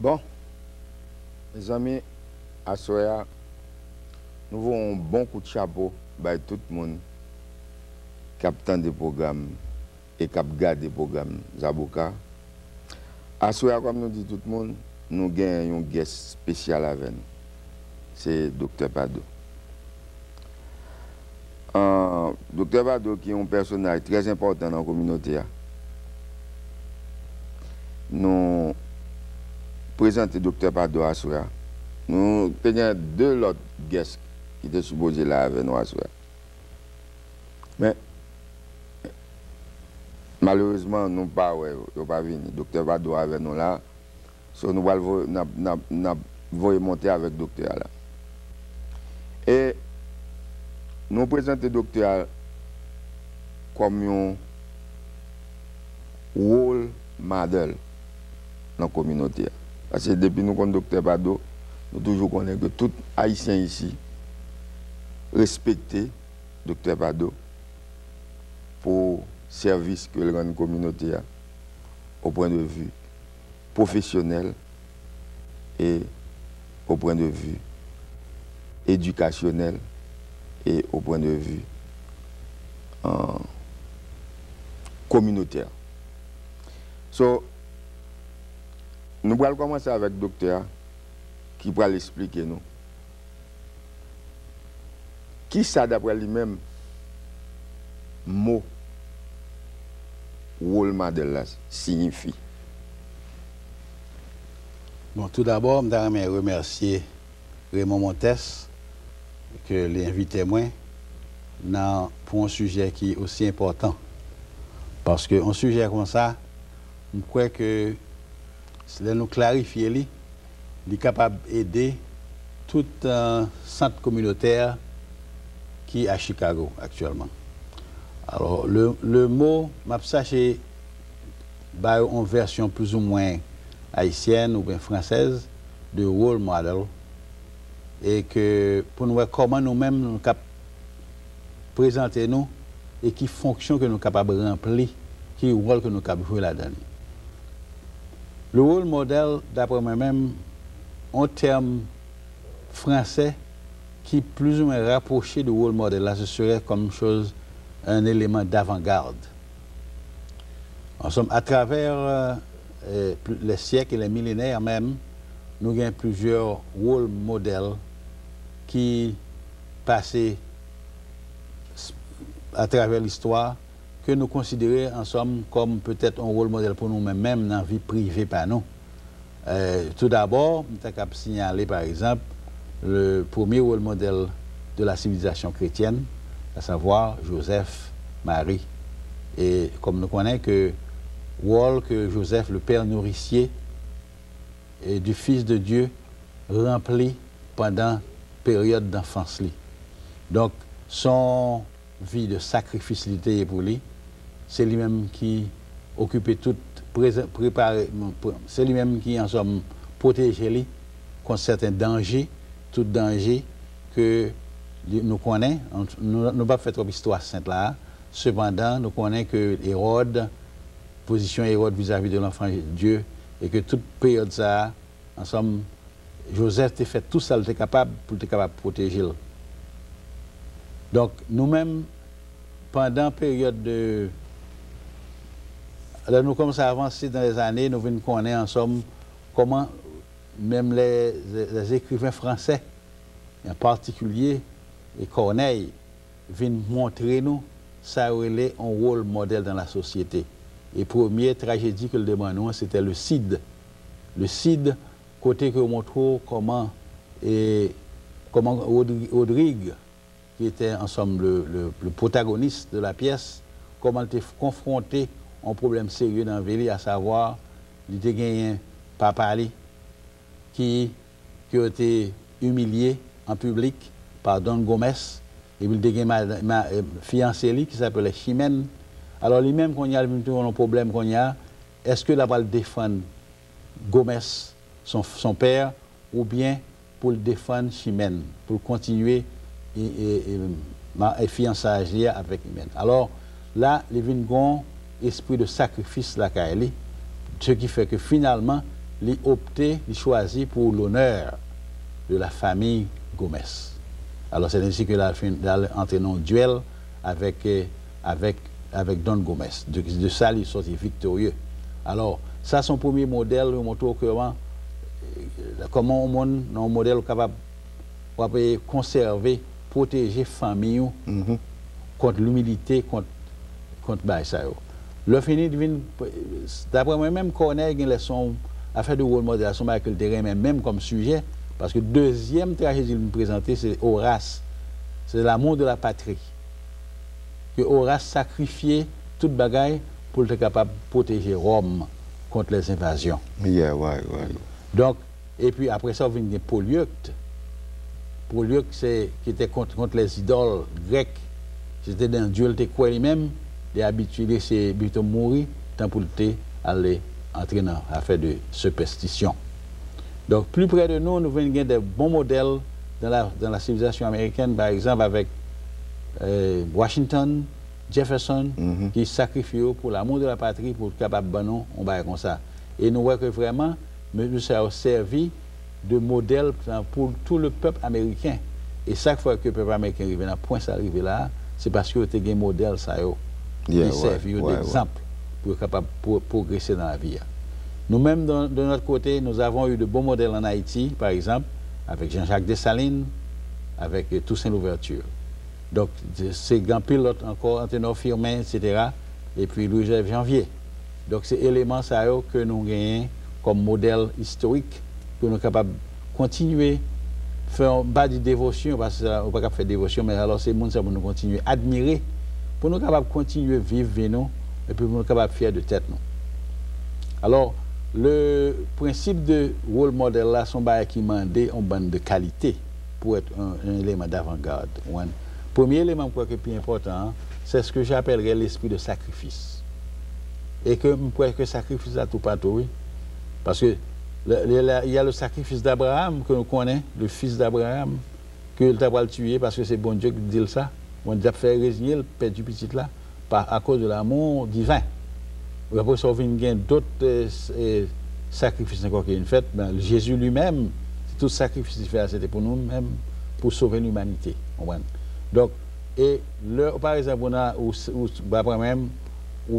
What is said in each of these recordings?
Bon, mes amis, à Soya, nous avons un bon coup de chapeau by tout le monde qui a des programmes et qui a gardé des programmes Zabuka. À Soya, comme nous dit tout le monde, nous avons un guest spécial avec nous. C'est Dr. Pado. Dr. Pado qui est un personnage très important dans la communauté. Nous présentons Dr. Pado à Soya. Nous avons deux autres guests qui étaient supposés là avec nous à Soya. Mais malheureusement, nous n'avons pas venu. Dr. Pado avec nous là. So, nous allons monter avec le docteur là. Et nous présentons le docteur comme un rôle modèle dans la communauté. Parce que depuis nous connaissons le docteur Pado, nous toujours connaissons que tout Haïtien ici respecte le docteur Pado pour le service que le rend la communauté au point de vue professionnel et au point de vue éducationnel et au point de vue communautaire. So, nous allons commencer avec le docteur qui va l'expliquer nous. Qui ça d'après lui-même mot rôle modèle signifie? Bon, tout d'abord, je voudrais remercier Raymond Montes que l'invité moi pour un sujet qui est aussi important. Parce qu'un sujet comme ça, je crois que si nous clarifier, il est capable d'aider tout un centre communautaire qui est à Chicago actuellement. Alors, le mot, je sais en version plus ou moins haïtienne ou bien française de role model et que pour nous voir comment nous-mêmes nous présenter nous et qui fonction que nous sommes capables de remplir, qui rôle que nous sommes capables de jouer là-dedans. Le rôle modèle, d'après moi-même, en termes français, qui est plus ou moins rapproché du rôle modèle, là, ce serait comme chose, un élément d'avant-garde. En somme, à travers les siècles et les millénaires même, nous avons plusieurs rôles modèles qui passaient à travers l'histoire que nous considérons en somme comme peut-être un rôle modèle pour nous-mêmes, même dans la vie privée par nous. Tout d'abord, nous avons signalé par exemple le premier rôle modèle de la civilisation chrétienne, à savoir Joseph, Marie. Et comme nous connaissons que rôle que Joseph, le père nourricier et du Fils de Dieu, remplit pendant la période d'enfance. Donc, son vie de sacrifice pour lui, c'est lui-même qui occupait tout, préparer, c'est lui-même qui, en somme, protégeait lui contre certains dangers, tout danger que nous connaissons. Nous n'avons pas fait trop d'histoire sainte là. Cependant, nous connaissons que Hérode, position Hérode vis-à-vis de l'enfant de Dieu, et que toute période ça, en somme, Joseph a fait tout ça, il était capable pour être capable de protéger. Donc, nous-mêmes, pendant la période de... Alors, nous commençons à avancer dans les années, nous venons connaître en somme comment même les écrivains français, en particulier, et Corneille, viennent montrer nous ça relève un rôle modèle dans la société. Et première tragédie que le demandons, c'était le Cid. Le Cid, côté que nous montrons comment Rodrigue, qui était en somme le protagoniste de la pièce, comment il était confronté à un problème sérieux dans la ville, à savoir, il était gagné un papa qui a été humilié en public par Don Gomez, et il était gagné ma fiancée qui s'appelait Chimène. Alors lui-même, quand il y a un problème, est-ce que là va le défendre Gomez, son père, ou bien pour le défendre Chimène, pour continuer et fiançage avec Chimène. Alors là, les vignerons esprit de sacrifice la Kaeli, ce qui fait que finalement, il opté, il choisit pour l'honneur de la famille Gomez. Alors c'est ainsi que a entraîné un duel avec Don Gomez. De ça, il est sorti victorieux. Alors, ça, son premier modèle, il montre comment un modèle capable de conserver, protéger la famille contre l'humilité, contre ça. Le fini d'après moi-même, Corneille a une leçon à faire de rôle modèle, Michael Terrain, même comme sujet, parce que deuxième tragédie qu'il me présentait, c'est Horace. C'est l'amour de la patrie. Que Horace sacrifiait toute bagaille pour être capable de protéger Rome contre les invasions. Donc, et puis après ça, il y a Polyeucte. Polyeucte, qui était contre les idoles grecques. C'était un dieu, il était lui-même, il est habitué, c'est plutôt mourir, tant pour aller entrer dans l'affaire de superstition. Donc, plus près de nous, nous venons des bons modèles dans la civilisation américaine, par exemple avec Washington, Jefferson, qui sacrifient pour l'amour de la patrie, pour être capable de banon, on va comme ça. Et nous voyons que vraiment, ça a servi de modèle pour tout le peuple américain. Et chaque fois que le peuple américain arrive à point ça arrive là, c'est parce que tu as un modèle, ça qui servi d'exemple pour être capable de progresser dans la vie. Nous-mêmes, de notre côté, nous avons eu de bons modèles en Haïti, par exemple, avec Jean-Jacques Dessalines, avec Toussaint Louverture. Donc, c'est grand pilote encore, Antenor Firmin, etc. Et puis Louis-Joseph Janvier. Donc, c'est éléments ça que nous gagnons comme modèle historique, que nous sommes capables de continuer à faire pas de dévotion, parce qu'on ne peut pas faire dévotion, mais alors c'est le monde pour nous continuer à admirer, pour nous capables de continuer à vivre nous, et puis pour nous capables de faire de tête nous. Alors, le principe de rôle modèle là, sont qui demandent en bande de qualité pour être un élément d'avant-garde. Premier élément qui est plus important, c'est ce que j'appellerais l'esprit de sacrifice. Et que je crois que le sacrifice à tout partout, oui. Parce que il y a le sacrifice d'Abraham que nous connaissons, le fils d'Abraham, que il t'a tué parce que c'est bon Dieu qui dit ça. Bon Dieu a fait résigner le père du petit là à cause de l'amour divin. Après ça, il y a d'autres sacrifices encore qui sont faits. Jésus lui-même, tout sacrifice qu'il fait, c'était pour nous-mêmes, pour sauver l'humanité. Donc, et par exemple, on a, ou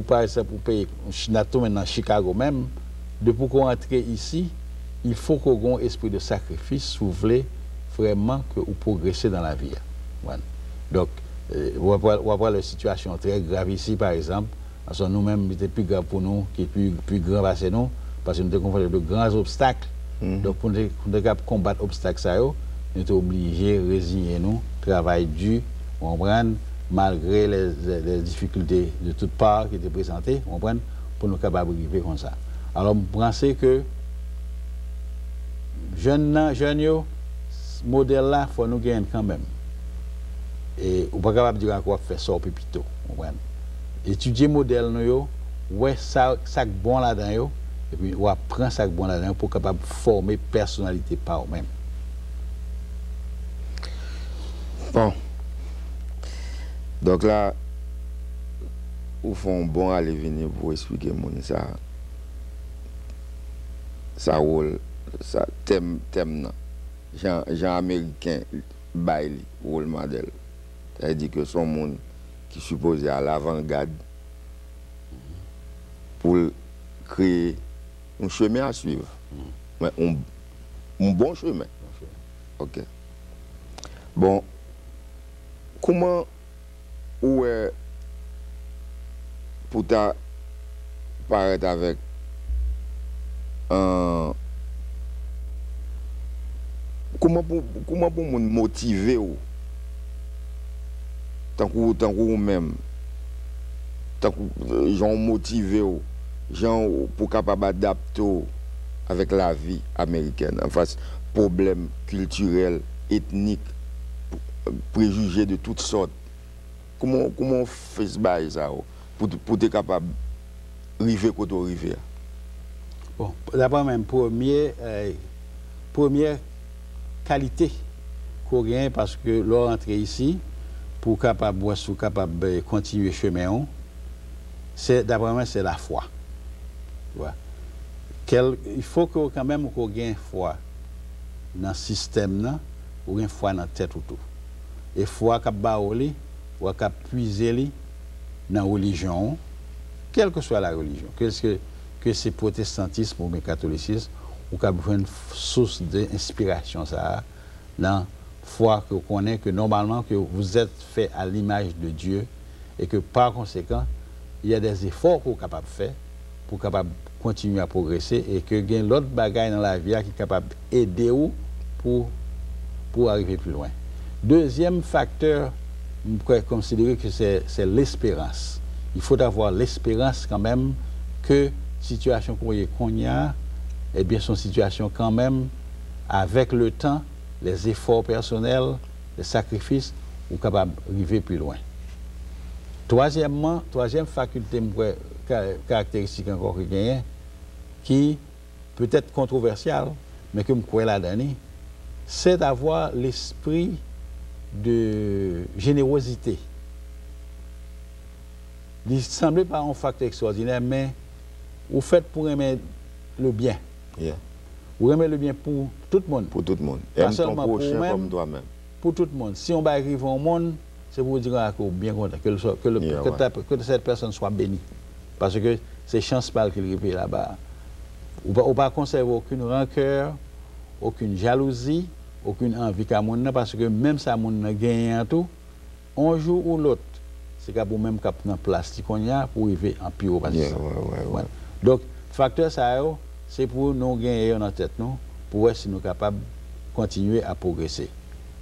par exemple, pour payer, maintenant Chicago même, pour qu'on entre ici, il faut qu'on ait un esprit de sacrifice, si vous voulez vraiment que vous progressez dans la vie. Donc, on va voir la situation très grave ici, par exemple. Parce que nous-mêmes, c'était plus grave pour nous, qui est plus grand passé nous, parce que nous avons confrontés de grands obstacles. Donc, pour nous combattre les obstacles, nous sommes obligés de résigner nous, travail dur, malgré les difficultés de toutes parts qui étaient présentées, pour nous capables de vivre comme ça. Alors, je pense que jeunes, ce modèle-là, il faut nous gagner quand même. Et on ne peut pas capable de dire encore faire ça au pépito. Étudier le modèle, ouais, ça bon là-dedans, et puis on apprend ça bon là-dedans pour capable former personnalité par eux-mêmes. Bon. Donc là, au fond, bon aller venir pour expliquer mon ça rôle, ça thème Jean américain bail rôle modèle. C'est-à-dire que son monde qui est supposé à l'avant-garde pour créer un chemin à suivre. Mais un bon chemin. Ok. Bon, comment ou pour ta paraître avec comment pour me motiver ou tant que même gens motivés gens pour capable d'adapter avec la vie américaine en face problèmes culturels ethniques préjugés de toutes sortes. Comment on fait ça pour être capable d'arriver quand on arrive? Bon, d'abord même première qualité qu'on gagne parce que l'entrée ici pour capable de continuer le chemin, c'est d'abord c'est la foi. Voilà. il faut que quand même qu'on ait foi dans le système, ou une foi dans la tête ou tout. Et foi qu'on baoli, ou qu'on puiser dans la religion, quelle que soit la religion, que c'est protestantisme ou bien catholicisme, ou qu'on a une source d'inspiration ça dans foi que vous connaissez que normalement que vous êtes fait à l'image de Dieu et que par conséquent il y a des efforts que vous êtes capable de faire pour capable continuer à progresser et que il y a l'autre bagaille dans la vie qui est capable d'aider vous pour arriver plus loin. Deuxième facteur, je pourrais considérer que c'est l'espérance. Il faut avoir l'espérance quand même que situation qu'on y a, eh bien son situation quand même avec le temps, les efforts personnels, les sacrifices, ou capable d'arriver plus loin. Troisièmement, troisième faculté caractéristique encore que gagne, qui peut être controversiale, mais que je crois là-dedans, c'est d'avoir l'esprit de générosité. Il ne semble pas un facteur extraordinaire, mais vous faites pour aimer le bien. Yeah. Vous aimez le bien pour tout le monde. Pour tout le monde. Pas Aime ton seulement pour prochain vous-même, comme toi-même. pour tout le monde. Si on va arriver au monde, c'est pour dire que bien content, que cette personne soit bénie. Parce que c'est chance pas qu'il arrive là-bas. On ne va pas conserver aucune rancœur, aucune jalousie, aucune envie qu'à monde, parce que même si on a gagné en tout, un jour ou l'autre, c'est qu'à même cap dans place qu'on y a pour arriver en pire. Ouais. Donc, facteur ça, c'est pour nous gagner dans tête, nous, pour voir si nous sommes capables de continuer à progresser.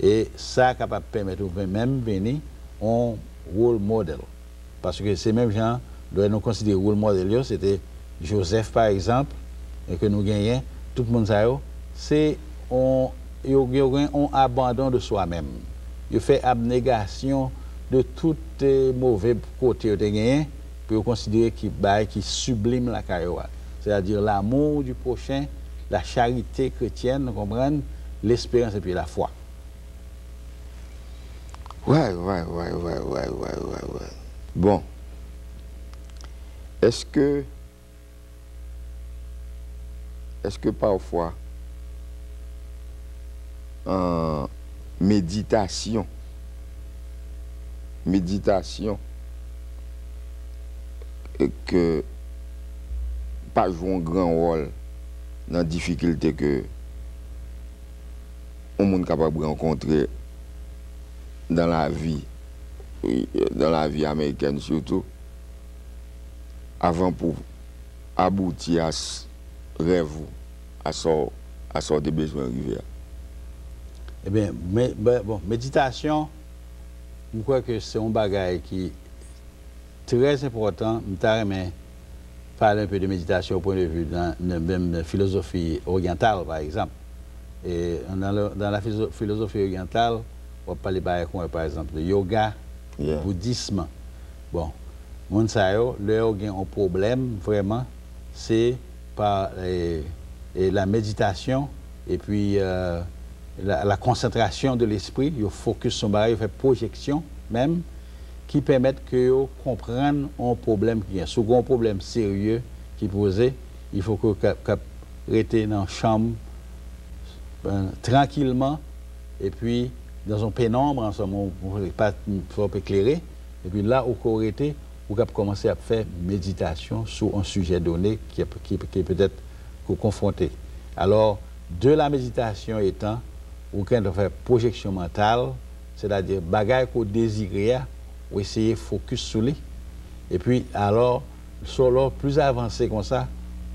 Et ça est capable de permettre même venir un rôle modèle. Parce que ces mêmes gens, nous considérer rôle modèle, c'était Joseph par exemple, et que nous gagnons, tout le monde sait, c'est un abandon de soi-même. Il fait abnégation de tous les mauvais côtés de gagné pour considérer qu'il sublime la carrière. C'est-à-dire l'amour du prochain, la charité chrétienne, vous comprenez, l'espérance et puis la foi. Ouais. Bon. Est-ce que parfois, en méditation, que pas jouer un grand rôle dans la difficulté que on monde capable de rencontrer dans la vie américaine surtout, avant pour aboutir à ce rêve, à ce des besoins arrivés. Eh bien, bon, méditation, je crois que c'est un bagage qui est très important. Je vais parler un peu de méditation au point de vue de la philosophie orientale, par exemple. Et dans la philosophie orientale, on va parler par exemple de yoga, bouddhisme. Bon, mon sayo, leur un problème vraiment, c'est par la méditation et puis la concentration de l'esprit, il focus sur barrage, il fait projection même, qui permettent que vous compreniez un problème qui est. Si vous avez un problème sérieux qui est posé, il faut que vous restez dans la chambre tranquillement et puis dans un pénombre, en ce moment, vous ne pas éclairer. Et puis là, où vous arrêtez, vous pouvez commencer à faire méditation sur un sujet donné qui est peut-être confronté. Alors, de la méditation étant, vous pouvez faire projection mentale, c'est-à-dire bagaille qu'on désire, ou essayer de focus sur lui. Et puis, alors, sur l'ordre plus avancé comme ça,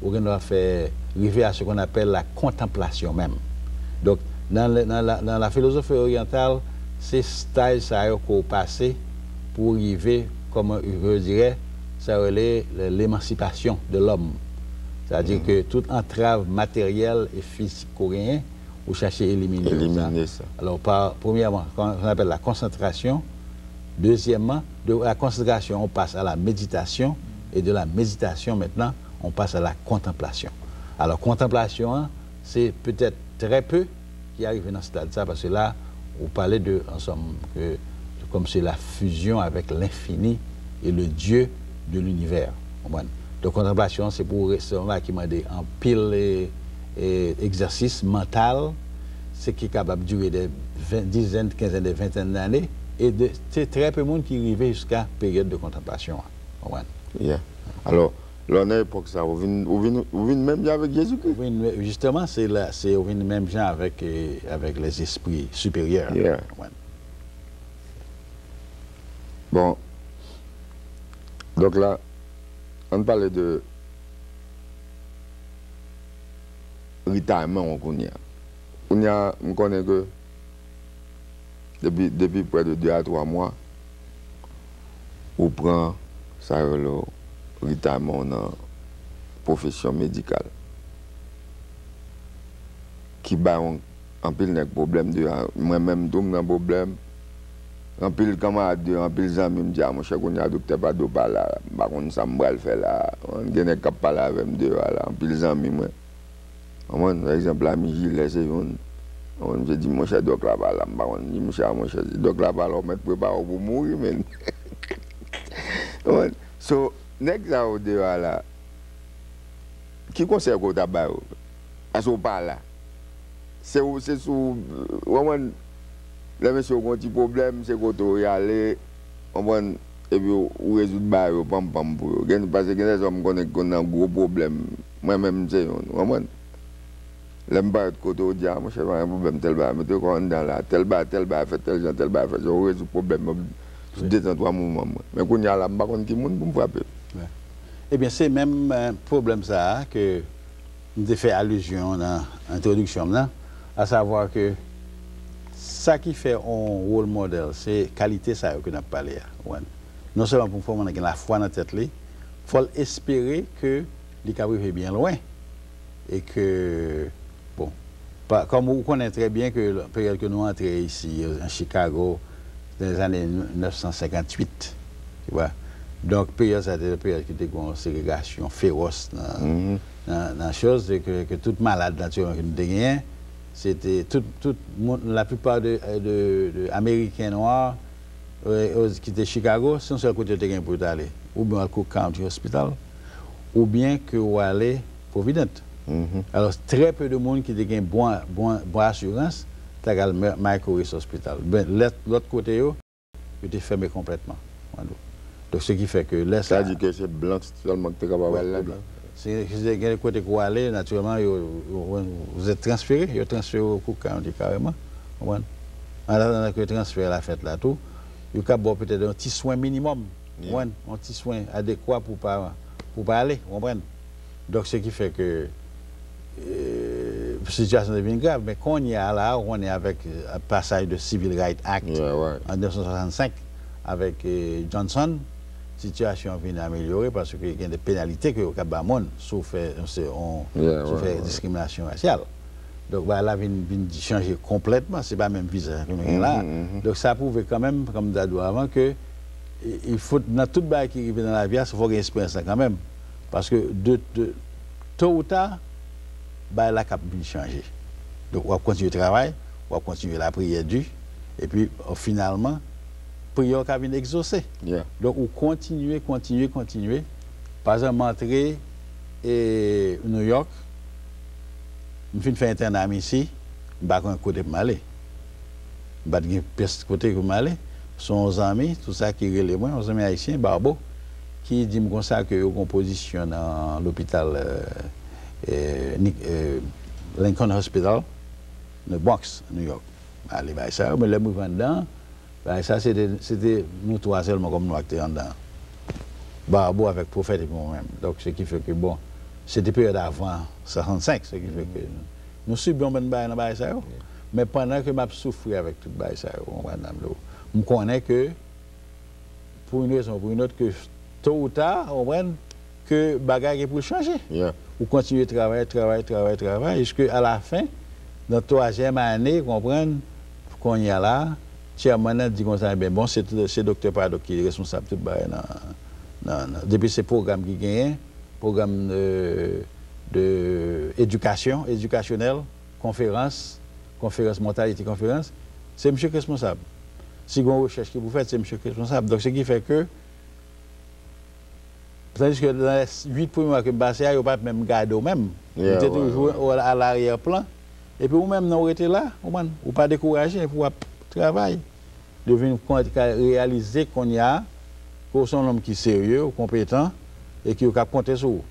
vous pouvez faire arriver à ce qu'on appelle la contemplation même. Donc, dans la philosophie orientale, c'est style ça qu'on passe pour arriver, comme je dirais, ça relève l'émancipation de l'homme. C'est-à-dire que toute entrave matérielle et physique coréenne, vous cherchez à éliminer ça. Alors, premièrement, on appelle la concentration. Deuxièmement, de la concentration, on passe à la méditation. Et de la méditation, maintenant, on passe à la contemplation. Alors, contemplation, c'est peut-être très peu qui arrive dans ce stade-là, parce que là, vous parlez de, en somme, comme c'est la fusion avec l'infini et le Dieu de l'univers. Donc, contemplation, c'est pour rester qui m'a dit en pile exercice mental, c'est qui est capable de durer des dizaines, quinzaines, des vingtaines d'années. Et c'est très peu de monde qui arrive jusqu'à période de contemplation. Yeah. Alors, l'on a époque ça, vous venez même avec Jésus-Christ. Justement, c'est même gens avec les esprits supérieurs. Yeah. Bon. Donc là, on parlait de retirement on connaît. On connaît que depuis près de 2 à 3 mois, on prend ça le retirement dans la profession médicale. Qui bat en pile de problème de moi-même tout un problème. En pile camarade, en pile amis me dit mon cher qu'on a docteur pas de pas là, par contre ça me le faire là, on gagne cap parler avec me là, en pile amis moi. Par exemple ami Gilles c'est on me dit mon cher docteur là là, par contre mon cher docteur là on mettre préparer pour mourir mais. So next ça au dehors là. Qui conseille qu'on t'a ba à ce pas là. C'est sous vraiment les messieurs ont un petit problème, c'est qu'on doit y aller, et puis on résout le bail, pam pam pour eux. Parce que les hommes connaissent qu'on a un gros problème. Moi-même, c'est vraiment. L'aime pas de côté, on dit, ah, moi, je n'ai pas un problème, tel bail, mettez quoi dans là, tel bail, fait, tel genre, tel bail, fait. On résout le problème, tout détend 3 mouvements. Mais quand il y a là, je ne sais pas qui monde pour me frapper. Eh bien, c'est même un problème ça que nous avons fait allusion dans l'introduction, à savoir que ça qui fait un rôle modèle, c'est qualité ça que nous avons parlé. Non seulement pour former la foi dans la tête, il faut espérer que les cabris vont bien loin. Et que, bon, comme vous connaissez très bien que la période que nous entrons ici, en Chicago, dans les années 1958, tu vois. Donc, c'était une période qui était une ségrégation féroce dans la chose, que toute malade naturellement que nous avons, c'était la plupart de Américains noirs qui étaient à Chicago, c'est un seul côté de pour aller, ou bien à Cook County Hospital, ou bien que vous allez Providence. Alors, très peu de monde qui a une bonne assurance, c'est le Michael Hospital. L'autre côté, il était fermé complètement. Donc, ce qui fait que là, ça dit que c'est blanc seulement que tu es capable d'aller là. C'est le côté où aller, naturellement, vous êtes transféré, vous êtes transféré au Cook County carrément. En attendant que le transfert la fête là, tout, vous avez peut-être un petit soin minimum, un petit soin adéquat pour pas aller. Donc, ce qui fait que la situation devient grave. Mais quand on y a là, on est avec un passage de Civil Rights Act en 1965 avec Johnson. La situation vient d'améliorer parce qu'il y a des pénalités que le Cabamon souffre discrimination raciale. Donc là, vient changer complètement, c'est pas le même visage que là. Donc ça prouve quand même, comme Dado avant, que il faut, dans tout le qui arrive dans la vie, il faut qu'il y ait expérience quand même. Parce que tôt ou tard, la cap vient changer. Donc on va continuer le travail, on va continuer la prière due, et puis finalement, prière qui vient exaucer. Donc, on continue. Par exemple, m'entrer à New York, je fais un internat ici, je ne sais pas un côté pour m'aller. Je ne sais pas côté pour m'aller. Son amis, tout ça qui relève moi, un ami haïtien, Barbeau, qui dit comme ça que une position dans l'hôpital Lincoln Hospital, de Bronx, New York. Allez, ça, mais le mouvement dedans. Ça, c'était nous trois seulement comme nous acteurs dedans. Barbeau avec prophète et moi-même. Donc, ce qui fait que, bon, c'était période avant 65, ce qui fait que nous subissons ben bail dans bail ça. Mais pendant que m'a souffert avec tout bail ça, on connaît que, pour une raison ou pour une autre, que tôt ou tard, on voit que bagaille est pour changer. Ou continuer à travailler, jusqu'à la fin, dans la 3e année, comprendre qu'on y a là. Chairman dit comme ça, bon, c'est le docteur Pardo qui est responsable de tout depuis ces programmes qui gagnent, programme d'éducation, éducationnelle, conférence, mortalité, conférence, c'est monsieur qui est responsable. Si vous avez une recherche que vous faites, c'est monsieur qui est responsable. Donc, ce qui fait que Tandis que dans les 8 premiers mois que je passe, ils ne pas même garder même. Ils étaient toujours à l'arrière-plan. Et puis, vous-même, vous êtes là, vous pas découragé pour travailler. Devine réaliser qu'on y a, qu'on sont un homme qui est sérieux, compétent, et qui a compté sur vous.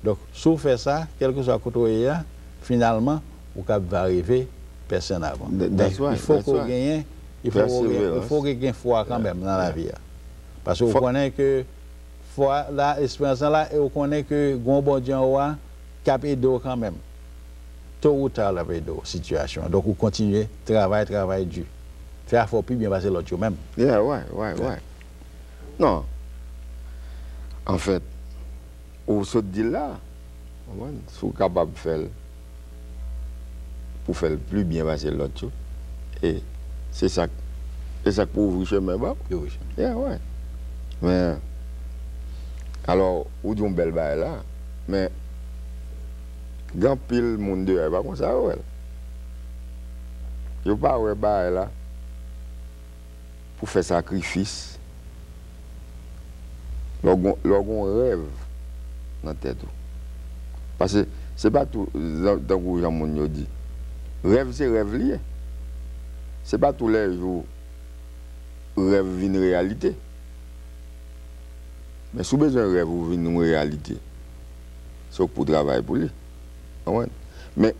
Donc, si vous faites ça, quel que soit le côté, finalement, vous pouvez arriver personne avant. Il faut qu'on gagne, il faut qu'il y ait une foi quand même dans la vie. Parce que vous connaissez que l'espérance là, et vous connaissez que bon Dieu a cap et d'eau quand même. Tôt ou tard, la situation. Donc, vous continuez, travail dur. Faire faut plus bien passer l'autre même. Ouais. Non. En fait, on se dit là, si vous êtes capable de faire pour faire plus bien passer l'autre, et c'est ça pour ouvrir chemin. Ouais. Mais, alors, vous dites une belle balle là, mais, grand pile monde dehors, pas comme ça, ouais. Je ne pas ouais balle là, pour faire sacrifice. Lorsqu'on rêve dans la tête. Parce que ce n'est pas tout, dans le monde dit. Rêve, c'est rêve lié. Ce n'est pas tous les jours rêve vient une réalité. Mais si vous avez besoin de rêve, vous vient une réalité. C'est pour travailler pour lui. Mais,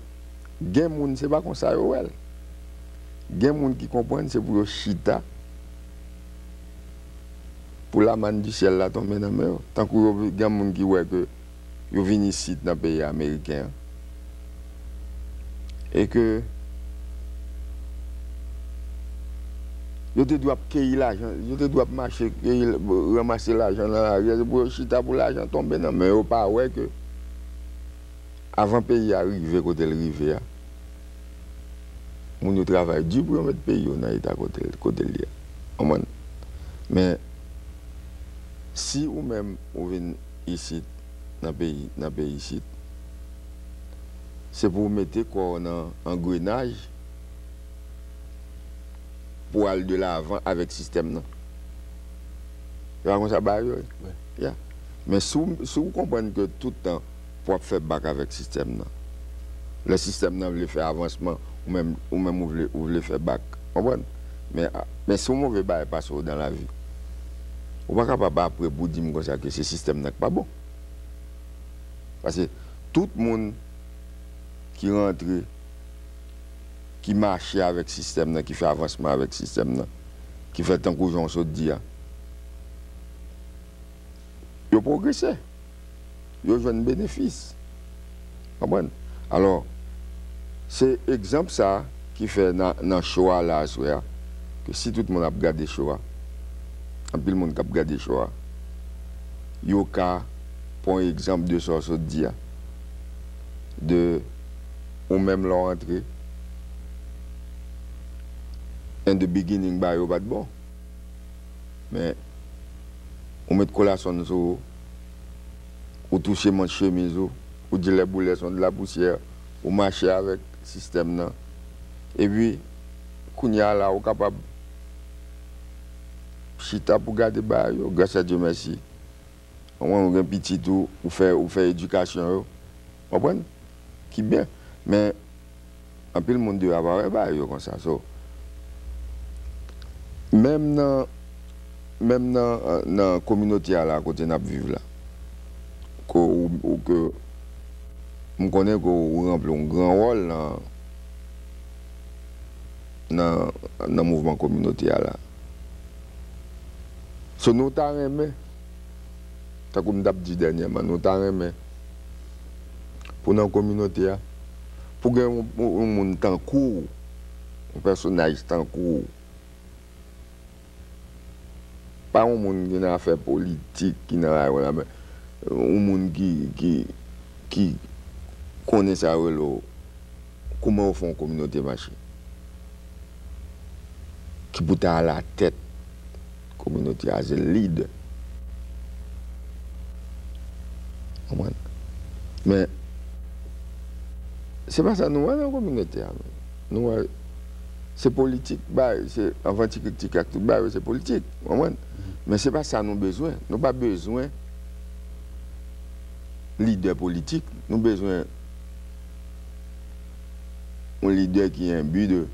il y a des gens qui ne pas comme ça. Il y a des gens qui comprennent c'est pour le chita. Pour la manne du ciel là tomber dans la mer. Tant que il y a des gens qui voient que ils viennent ici dans le pays américain. Et que ils doivent cueillir l'argent, ils doivent marcher, ramasser l'argent dans la rue pour chita pour l'argent tomber dans la mer. Ils pas ouais que avant le pays arriver côté le rivière. Nous travaillons dur pour mettre le pays dans l'état côté lié. Mais si ou même vous venez ici dans le pays ici, c'est pour mettre quoi en engrenage pour aller de l'avant avec le système. Vous ça yeah. Mais si vous comprenez que tout le temps, pour faire bac avec le système, le système veut faire avancement ou même vous voulez faire bac. Mais si vous voulez pas passer dans la vie, vous ne pouvez pas après pour dire que ce système n'est pas bon. Parce que tout le monde qui rentre, qui marche avec le système, qui fait avancement avec le système, qui fait tant que j'en se dit, il progresse. Il a un bénéfice. Alors, c'est exemple ça qui fait dans le choix là, que si tout le monde a regardé le choix, tout le monde a regardé le choix, il y a pour exemple de ça, se dit, de ou même leur entrée, in the beginning, bah, il pas de bon. Mais on met de collation sur ou toucher mon chemise, ou dire les boulets sont de la poussière, ou marcher avec le système. Et puis, quand y a là, on est capable chita pour garder bah, grâce à Dieu merci. On a un petit tout, ou fait éducation. Vous comprenez? Qui bien. Mais, un peu le monde doit avoir bah, comme ça. So, même dans la communauté à la côté de vivre là, que je connais que vous remplit un grand rôle dans le mouvement communautaire là. So, nous t'avons aimé, comme je dit dernièrement, nous t'avons aimé pour la communauté, pour que un monde tant court, un personnage tant court. Pas un monde qui n'a fait politique, qui n'a rien, mais un monde qui connaît ça, comment on fait une communauté marcher. Qui peut à la tête de la communauté, as a leader. Mais c'est pas ça, nous, dans la communauté. Nous, c'est politique, c'est avant de critiquer tout, c'est politique. Mais ce n'est pas ça nous besoin. Nous n'avons pas besoin leader politique, nous avons besoin d'un leader qui a un but de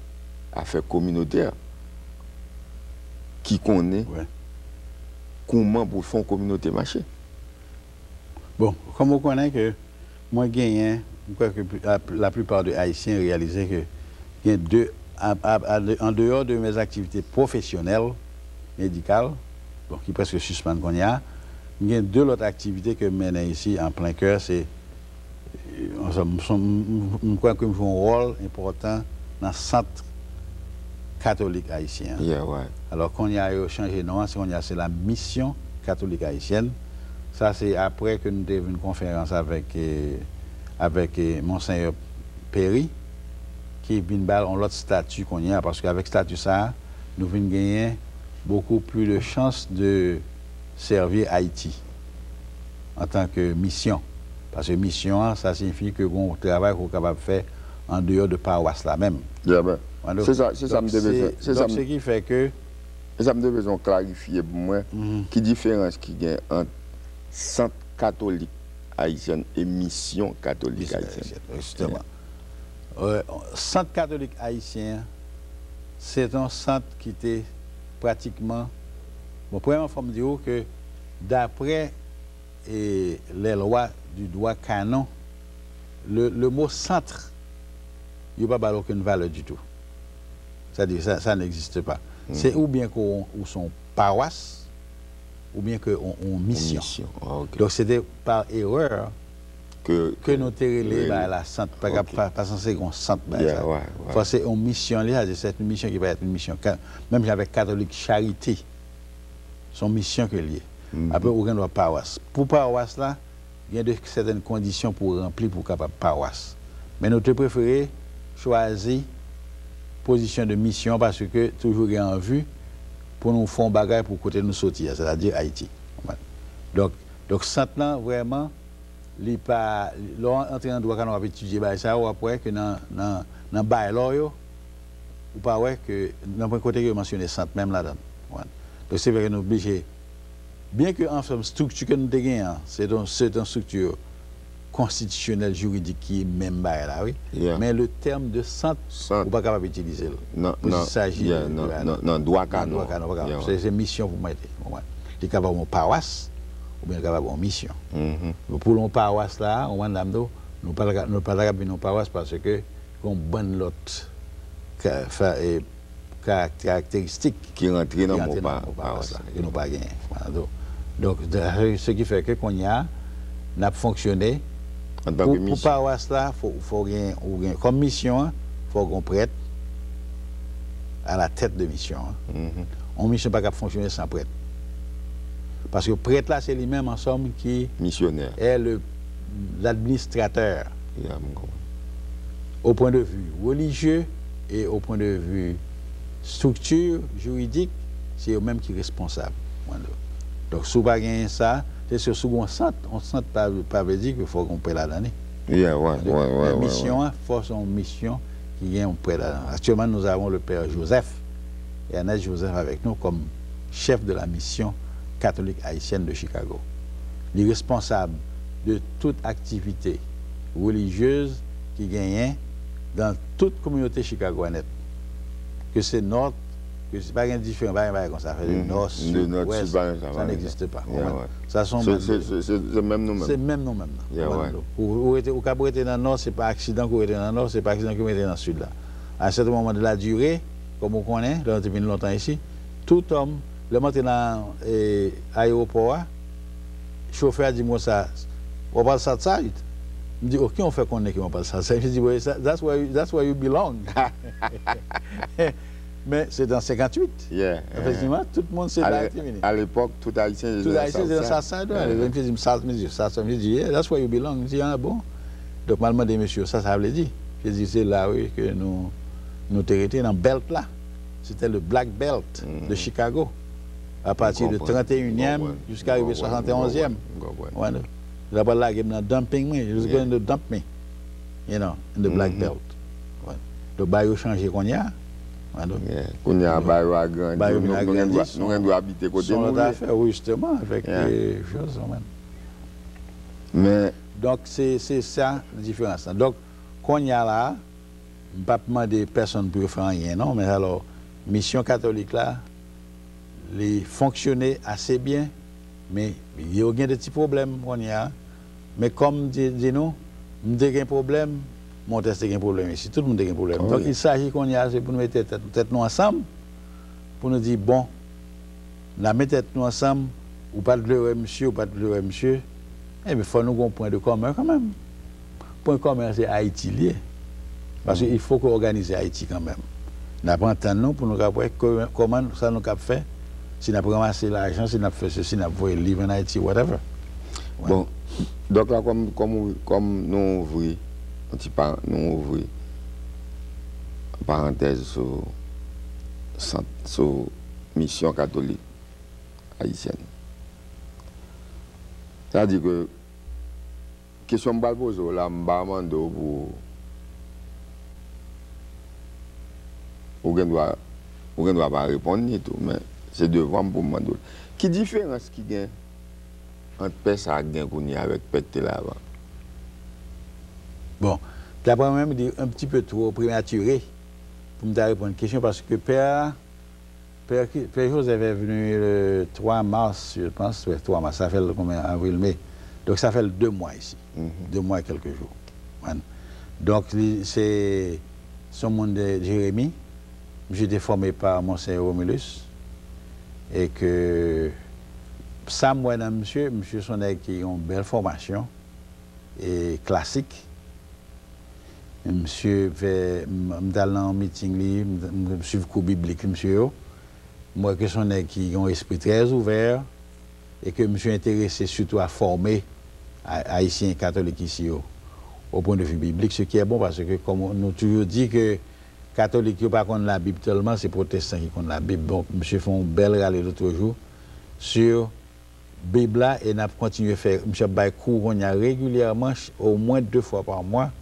affaires communautaires, qui connaît comment pour faire une communauté marcher. Bon, comme vous connaissez que moi, je crois que la plupart des Haïtiens réalisaient que il y a deux, en dehors de mes activités professionnelles, médicales, donc qui presque suspendent qu'on y a, il y a deux autres activités que je mène ici en plein cœur, c'est, je crois que je joue un rôle important dans le centre catholique haïtien. Yeah, ouais. Alors qu'on y a changé de nom, c'est la mission catholique haïtienne. Ça, c'est après que nous avons eu une conférence avec Monseigneur Perry, qui vient en l'autre statut qu'on y a, parce qu'avec statut ça, nous venons gagner beaucoup plus de chances de servir Haïti en tant que mission. Parce que mission, ça signifie que on travail qu'on est capable de faire en dehors de paroisse là même. Yeah, ben. C'est ça, ce qui fait que... Ça me devait clarifier pour moi qui différence qu'il y a entre centre catholique haïtienne et mission catholique haïtienne. Justement. Centre catholique haïtien, c'est un centre qui était pratiquement... Bon, premièrement, il faut me dire que d'après les lois du droit canon, le mot centre, il n'y a pas aucune valeur du tout. C'est-à-dire ça n'existe pas. C'est ou bien qu'on sont paroisse, ou bien qu'on mission. Oh, okay. Donc c'était par erreur que nous avons relé la centre, pas censé qu'on centre. C'est une mission, c'est une mission qui va être une mission, même avec catholique charité, son mission que liée. Après, on doit paroisse. Pour paroisse là, il y a certaines conditions pour remplir pour capable paroisse. Mais nous préférons choisir position de mission parce que toujours en vue pour nous faire un bagage pour côté nous sortir, c'est-à-dire Haïti. Donc centre là vraiment li pas l'entrée en droit quand on va étudier ça ou après que dans bail ou pas ouais que dans le côté que mentionné centre même là-dedans. Donc c'est vrai que nous obligés bien que en fait structure que nous avons c'est une structure constitutionnelle juridique qui est même là, oui. Mais le terme de centre, on n'est pas capable d'utiliser. Non, droit canon. C'est mission pour mettre. Il est capable de paroisse ou bien capable de mission. Pour une paroisse là, on va nous pas capable de paroisse parce que on bonne l'autre caractéristique qui rentre dans mon paroisse là, que nous pas gagné. Donc ce qui fait que qu'on y a fonctionné. Pour paroisse là, faut gagner comme mission, il faut qu'on prête à la tête de mission. On mission pas capable fonctionner sans prêtre. Parce que prêtre là, c'est lui-même en somme qui missionnaire est l'administrateur. Au point de vue religieux et au point de vue structure juridique, c'est eux-mêmes qui sont responsables. Donc si vous pas gagner ça, c'est sur ce qu'on sent, on sent pas veut dire qu'il faut qu'on paie la l'année. La mission, force en mission qui vient on paie la l'année. Actuellement, nous avons le père Joseph, et Annette Joseph avec nous comme chef de la mission catholique haïtienne de Chicago. Il est responsable de toute activité religieuse qui gagne dans toute communauté chicagoanaise. Que c'est nord, que c'est pas différent, comme ça fait le nord, sud, ouest, ça n'existe pas. C'est même nous-mêmes. C'est même nous-mêmes. Ou quand était dans le nord, c'est pas accident qu'on était dans le nord, c'est pas accident qu'on était dans le sud là. À un certain moment de la durée, comme on connaît, là on est venu longtemps ici, tout homme, le matin dans l'aéroport, le chauffeur dit moi ça, on parle ça de ça. Il me dit, ok, on fait qu'on est qui on parle ça. Je dis, oui, that's where you belong. Mais c'est dans 58. Effectivement, tout le monde s'est là. À l'époque, tout Haïtien était dans sa salle. Je dis, that's where you belong. Je dis, ah bon. Donc, je demandé, monsieur, ça veut dire. Je dis, c'est là, oui, que nous étions dans le belt là. C'était le Black Belt de Chicago. À partir du 31e jusqu'à arriver au 71e. Là-bas, là, il y a un dumping, he was going to dump me, you know, in the Black Belt. Donc, il a changé qu'on y a. Qu'on y a, il a agrandi. Nous devons habiter côté de nous. Oui, justement, avec les choses. Mais Donc, c'est ça la différence. Donc, qu'on y a là, je ne vais pas demander personne pour faire rien, non, mais alors, mission catholique là, les fonctionnait assez bien, mais il y a des petits problèmes qu'on y a. Mais comme dit nous, nous avons un problème, mon test a un problème ici, tout le monde a un problème. Oh, donc, oui. il s'agit qu'on y a, c'est pour nous mettre tête nous ensemble, pour nous dire, bon, la mettre tête nous ensemble, ou pas de pleurer monsieur, ou pas de pleurer monsieur, eh bien, il faut nous avoir un point de commun quand même. Point commun, c'est Haïti lié. Parce qu'il faut qu'on organise Haïti quand même. Nous avons nous pour nous rappeler comment ça nous a fait, si nous avons ramassé l'argent, si nous avons fait ceci, nous avons le livre en Haïti, whatever. Ouais. Bon, donc là, comme nous ouvrons, nous ouvrons parenthèse sur mission catholique haïtienne. C'est-à-dire que question que je pose là, je demande pour ne doit pas répondre ni tout, mais c'est devant pour me demander. Quelle différence qui y a entre Pessa et avec Pecte là-bas? Bon, d'abord même dit un petit peu trop prématuré pour me répondre à une question parce que Père Joseph est venu le 3 mars, je pense, ouais, 3 mars, ça fait combien, avril, mai. Donc ça fait 2 mois ici, 2 mois et quelques jours. Voilà. Donc c'est son monde de Jérémie. J'étais formé par Monseigneur Romulus et que ça, moi, monsieur son qui ont une belle formation et classique. Monsieur fait dans un meeting, je suis cours biblique, monsieur. Moi, que son qui ont un esprit très ouvert et que monsieur est intéressé surtout à former haïtiens catholiques ici au point de vue biblique, ce qui est bon parce que, comme on nous toujours dit que catholiques ne connaissent pas la Bible tellement, c'est protestants qui connaissent la Bible. Donc, monsieur fait un bel rallye l'autre jour sur la Bible là, et n'a continué à faire. Monsieur Baye cours, on y a régulièrement, au moins 2 fois par mois,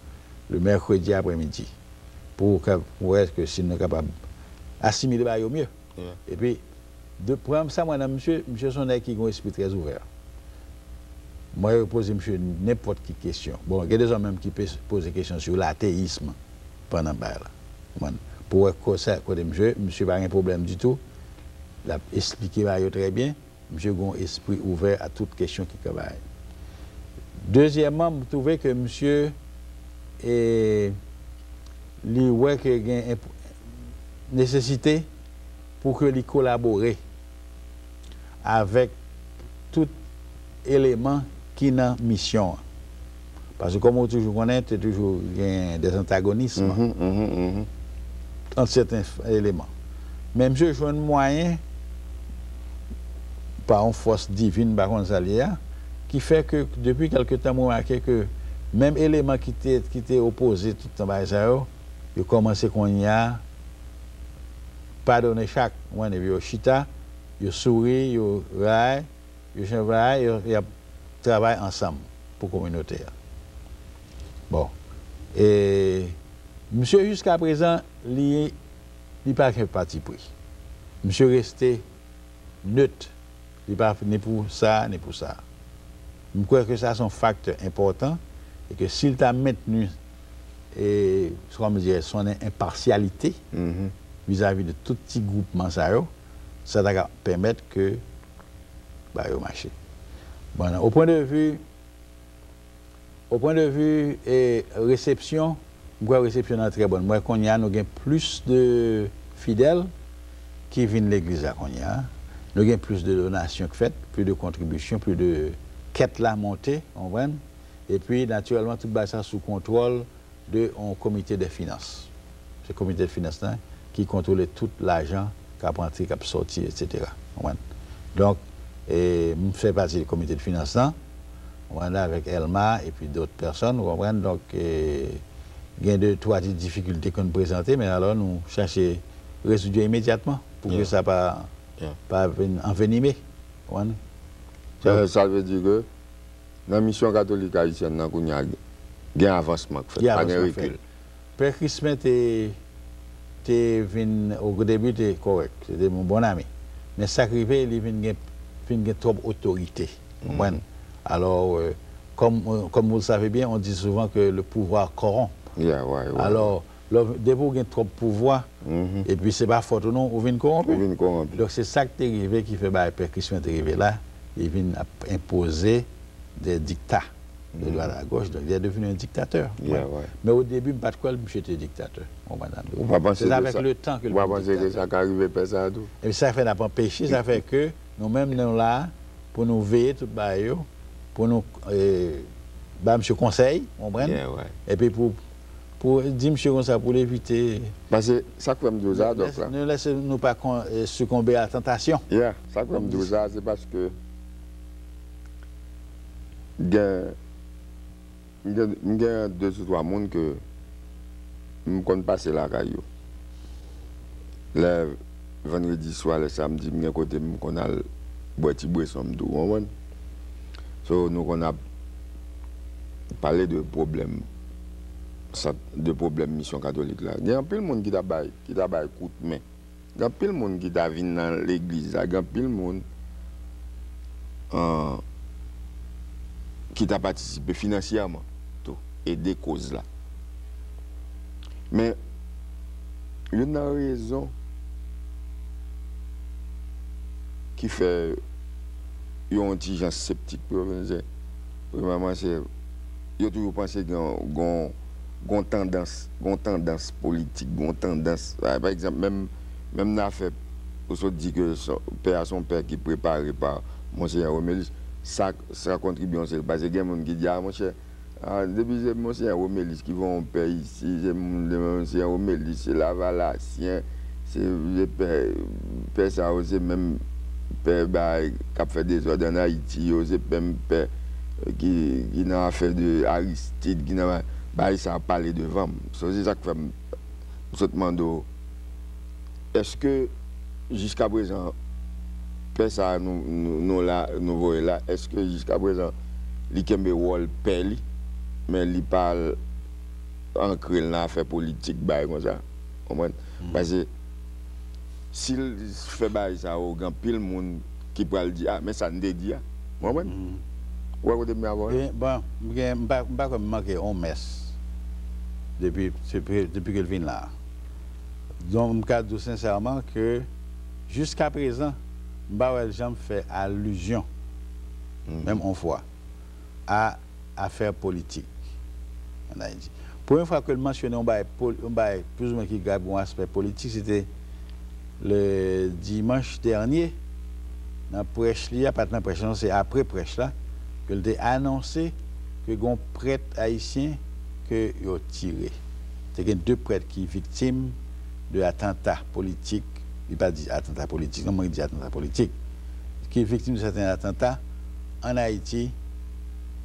le mercredi après-midi, pour être que si nous sommes capables d'assimiler au mieux. Yeah. Et puis, de prendre ça, moi, monsieur son qui a un esprit très ouvert. Moi, je pose monsieur n'importe quelle question. Bon, il y a des gens même qui posent des questions sur l'athéisme pendant le bail. Pour ça, monsieur n'a pas un problème du tout. Il a expliqué très bien. Monsieur a un esprit ouvert à toute question qui travaille. Deuxièmement, je trouvais que monsieur et lui ouais qu'il y a une nécessité pour que lui collabore avec tout élément qui est dans mission. Parce que comme on toujours connaît, il y a toujours des antagonismes entre certains éléments. Mais monsieur joue un moyen par une force divine, par contre, qui fait que depuis quelque temps, moi, que même élément qui était opposé tout le temps, il a commencé qu'on y a pardonné chaque. Moi, il y a chita, il sourit, il raille, il travaille ensemble pour la communauté. Bon. Et monsieur, jusqu'à présent, il n'est pas qu'un parti pris. Monsieur resté neutre. Il n'est pas ni pour ça, ni pour ça. Je crois que ça, c'est un facteur important et que s'il t'a maintenu comme je dirais, son impartialité vis-à-vis de tout petit groupement, ça va permettre que bah, il marche. Bon, au point de vue et réception, je crois que la réception est très bonne. Moi, qu'on y a, nous avons plus de fidèles qui viennent de l'église à Konya. Nous avons plus de donations faites, plus de contributions, plus de quêtes là montées, on voit. Et puis, naturellement, tout ça sous contrôle d'un comité des finances. Ce comité de finances là, qui contrôle tout l'argent qui a rentré, qui a sorti, etc. Donc, je fais partie du comité de finances là, avec Elma et puis d'autres personnes. Donc, il y a 2 ou 3 difficultés qu'on nous présentait, mais alors nous cherchons à résoudre immédiatement pour que ça ne pas envenimer. Ça veut dire que dans la mission catholique haïtienne, il y a un avancement. Il y a un avancement. Père Christmas était venu au début, était correct, c'était mon bon ami. Mais ça arrivait, il vient trop d'autorité. Alors, comme vous le savez bien, on dit souvent que le pouvoir corrompt. Alors, dès que vous avez trop de pouvoir, et puis c'est pas faute ou non, vous venez corrompre. Donc c'est ça qui est arrivé qui fait que Christian est arrivé là, il vient imposer des dictats de droite à gauche, donc il est devenu un dictateur. Mais au début, pas de quoi monsieur était dictateur. C'est avec le temps que le penser que ça arrive à ça. Et ça fait n'a pas péché, ça fait que nous-mêmes nous là pour nous veiller tout bail, pour nous monsieur conseil, on prend. Et puis pour dire monsieur comme ça pour l'éviter. Parce que ça comme dire ça donc là. Ne laissez-nous pas succomber à la tentation. Ça comme dire ça c'est parce que il y a 2 ou 3 monde que me connais passer la caillou. Le vendredi soir, le samedi, me côté me qu'on a boire petit boisson tout, so nous on a parlé de problèmes mission catholique là. Il y a plein de monde qui t'a bail coup de main. Il y a plein de monde qui t'a vinn dans l'église, il y a plein de monde qui t'a participé financièrement tout aider cause là. Mais il y a une raison qui fait une intelligence sceptique pour dire premièrement c'est il y a toujours pensé qu'on tendance politique, une tendance par exemple même n'a fait pour se dire que son père qui préparé par Monseigneur Romélis ça contribue parce que il y a des gens qui disent mon cher depuis c'est Monseigneur Romélis qui vont au père ici c'est Monseigneur Romélis c'est la Valassien c'est le père ça aussi même père qui a fait des ordres en Haïti c'est même père qui n'a fait de Aristide qui n'a ça a parlé devant c'est ça que fait je demande est-ce que jusqu'à présent père ça nous voyons là est-ce que jusqu'à présent il kembe rôle père mais il parle ancré dans l'affaire politique comme ça parce que s'il fait bail ça au grand pile monde qui peut le dire mais ça ne dit bon pas comme manquer on messe depuis qu'elle vient là donc je dis sincèrement que jusqu'à présent Mbawel Jean fait allusion même en fois à affaires politiques en Haïti. Première fois que le mentionné on plus ou moins qui garde un aspect politique c'était le dimanche dernier dans la prêche là pas dans la prêche c'est après prêche là que il a annoncé que un prêtre haïtien que yo tiré. C'est 2 prêtres qui sont victimes de attentats politiques, il pas dit attentats politiques, non il dit attentats politiques qui est victime de certains attentats en Haïti.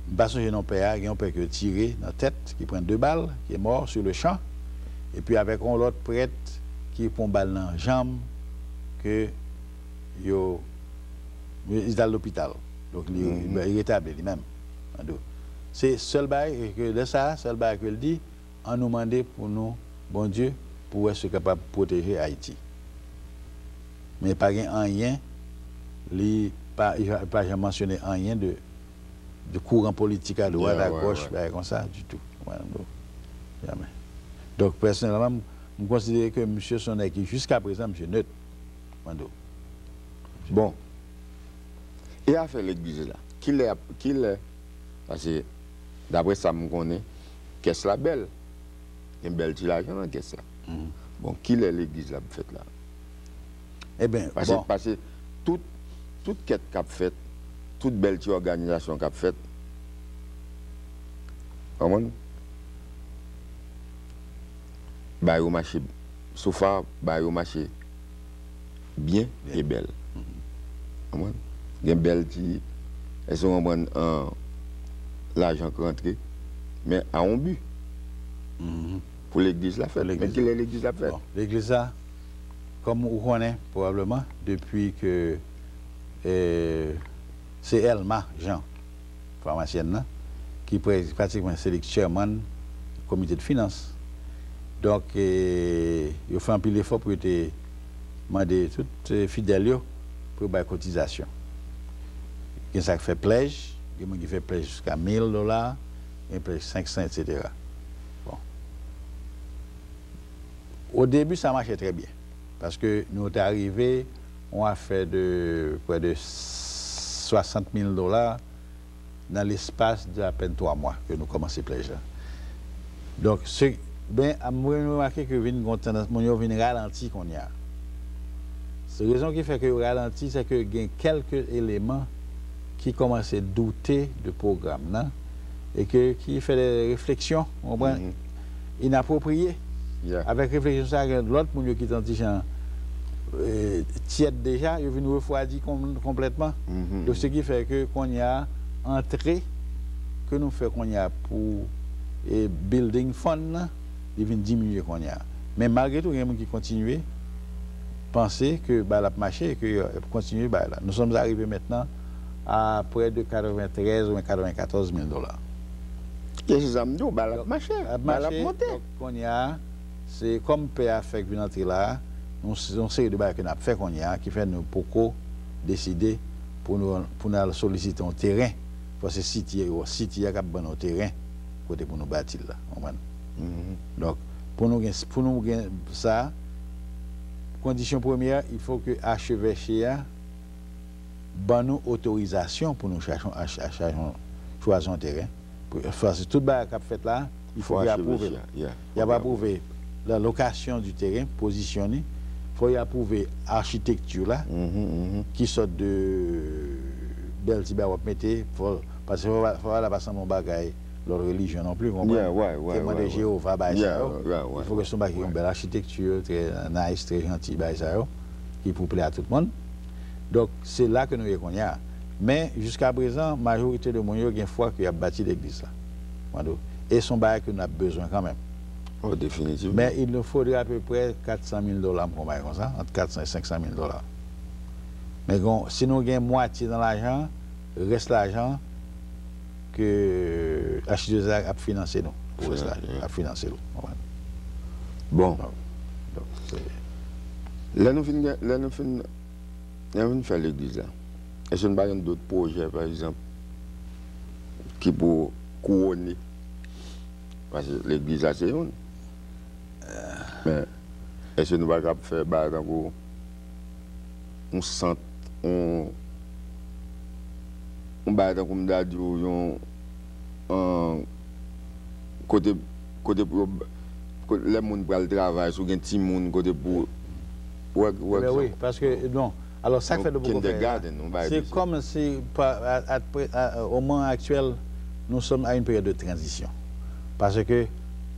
Basson non père, il y a un père qui est tiré dans la tête, qui prend 2 balles, qui est mort sur le champ et puis avec un autre prêtre qui prend balle dans la jambe que il est à l'hôpital. Donc il est rétabli lui-même. C'est seul bail que de ça, seul bail que il dit, on nous demande pour nous, bon Dieu, pour être capable de protéger Haïti. Mais pas rien, il n'a pas jamais mentionné rien de courant politique à droite, à gauche, comme ça, du tout. Jamais. Donc personnellement, je considère que M. Sonnet, qui jusqu'à présent, M. neutre. Bon. Et à faire l'église là, qu'il est, parce que d'après ça, je connais, qu'est-ce la belle? Il y a une belle l'argent dans qu'est-ce là. Bon, qu'il est l'église là, fait là? Eh bien, parce que toute quête qu'a fait, toute belle organisation qu'a fait, comment? Bah, au marché, sofa, bah, au marché, bien et belle. Comment? Il y a une belle qui, elles sont en l'argent rentré, mais à un but. Pour l'église la fête. Mais quelle est l'église la fête? L'église là, comme vous connaissez probablement, depuis que c'est Elma Jean, pharmacienne, qui pratiquement c'est le chairman du comité de finances. Donc, il fait un peu l'effort pour demander toutes les fidèles pour la cotisation. Il ça fait pledge, il y a des gens qui font play jusqu'à $1000, et play 500, etc. Bon. Au début, ça marchait très bien. Parce que nous sommes arrivés, on a fait de près de $60,000 dans l'espace d'à peine 3 mois que nous commençons play. Donc, ben, à remarqué que mon vient ralenti qu'on y a. C'est la raison qui fait que le ralenti, c'est que il y a quelques éléments qui commencent à douter du programme là, et qui fait des réflexions inappropriées. Yeah. Avec réflexion, ça, l'autre monde qui est tiède déjà, il vient nous refroidir complètement. Donc, ce qui fait que qu'on y a entrée que nous faisons qu'on y a pour building fund, il vient diminuer qu'on y a. Mais malgré tout, il y a des gens qui continuent à penser que la marché et que continuer là. Nous sommes arrivés maintenant à près de 93 ou 94 000 $. Qu'est-ce que ça me dit? La marché, la montée. Donc, qu'on y a, c'est comme PA fait que entrer là, nous série de bails que nous avons fait qu'on y a, qui fait nous pourquoi décider pour nous solliciter un terrain. Parce que si il y a un terrain, côté pour nous bâtir là. Donc, pour nous ça, condition première, il faut que l'archevêché ait nous autorisation pour nous choisir un terrain. Parce que tout le qui a fait là, il faut approuver. Il y a approuvé la location du terrain, positionné. Il faut y approuver l'architecture là, qui sort de belle mettre, parce qu'il faut la passer mon bagage. Leur religion non plus, témoin de Jéhovah, il faut que ce soit une belle architecture, très nice, très gentil, qui pour plaire à tout le monde. Donc, c'est là que nous y a. Mais jusqu'à présent, la majorité de mon y a une fois qu'il a bâti l'église là. Et son bail que nous avons besoin quand même. Oh, définitivement. Mais il nous faudrait à peu près $400 000 pour bail comme ça, entre 400 et 500 000 $. Mais bon, si nous avons moitié dans l'argent, reste l'argent que H2A a financé nous. Pour ça, a financé nous. Bon. Donc, là, nous finissons faire l'église là. Est-ce qu'il y a d'autres projets, par exemple, qui pour couronner? Parce que l'église là, c'est une. Mais est-ce que nous ne pouvons pas faire un centre, on va dire comme d'adi côté pour les gens pour le travail sur un petit monde côté pour oui, parce que non, alors ça fait de beaucoup faire. C'est comme si au moment actuel nous sommes à une période de transition parce que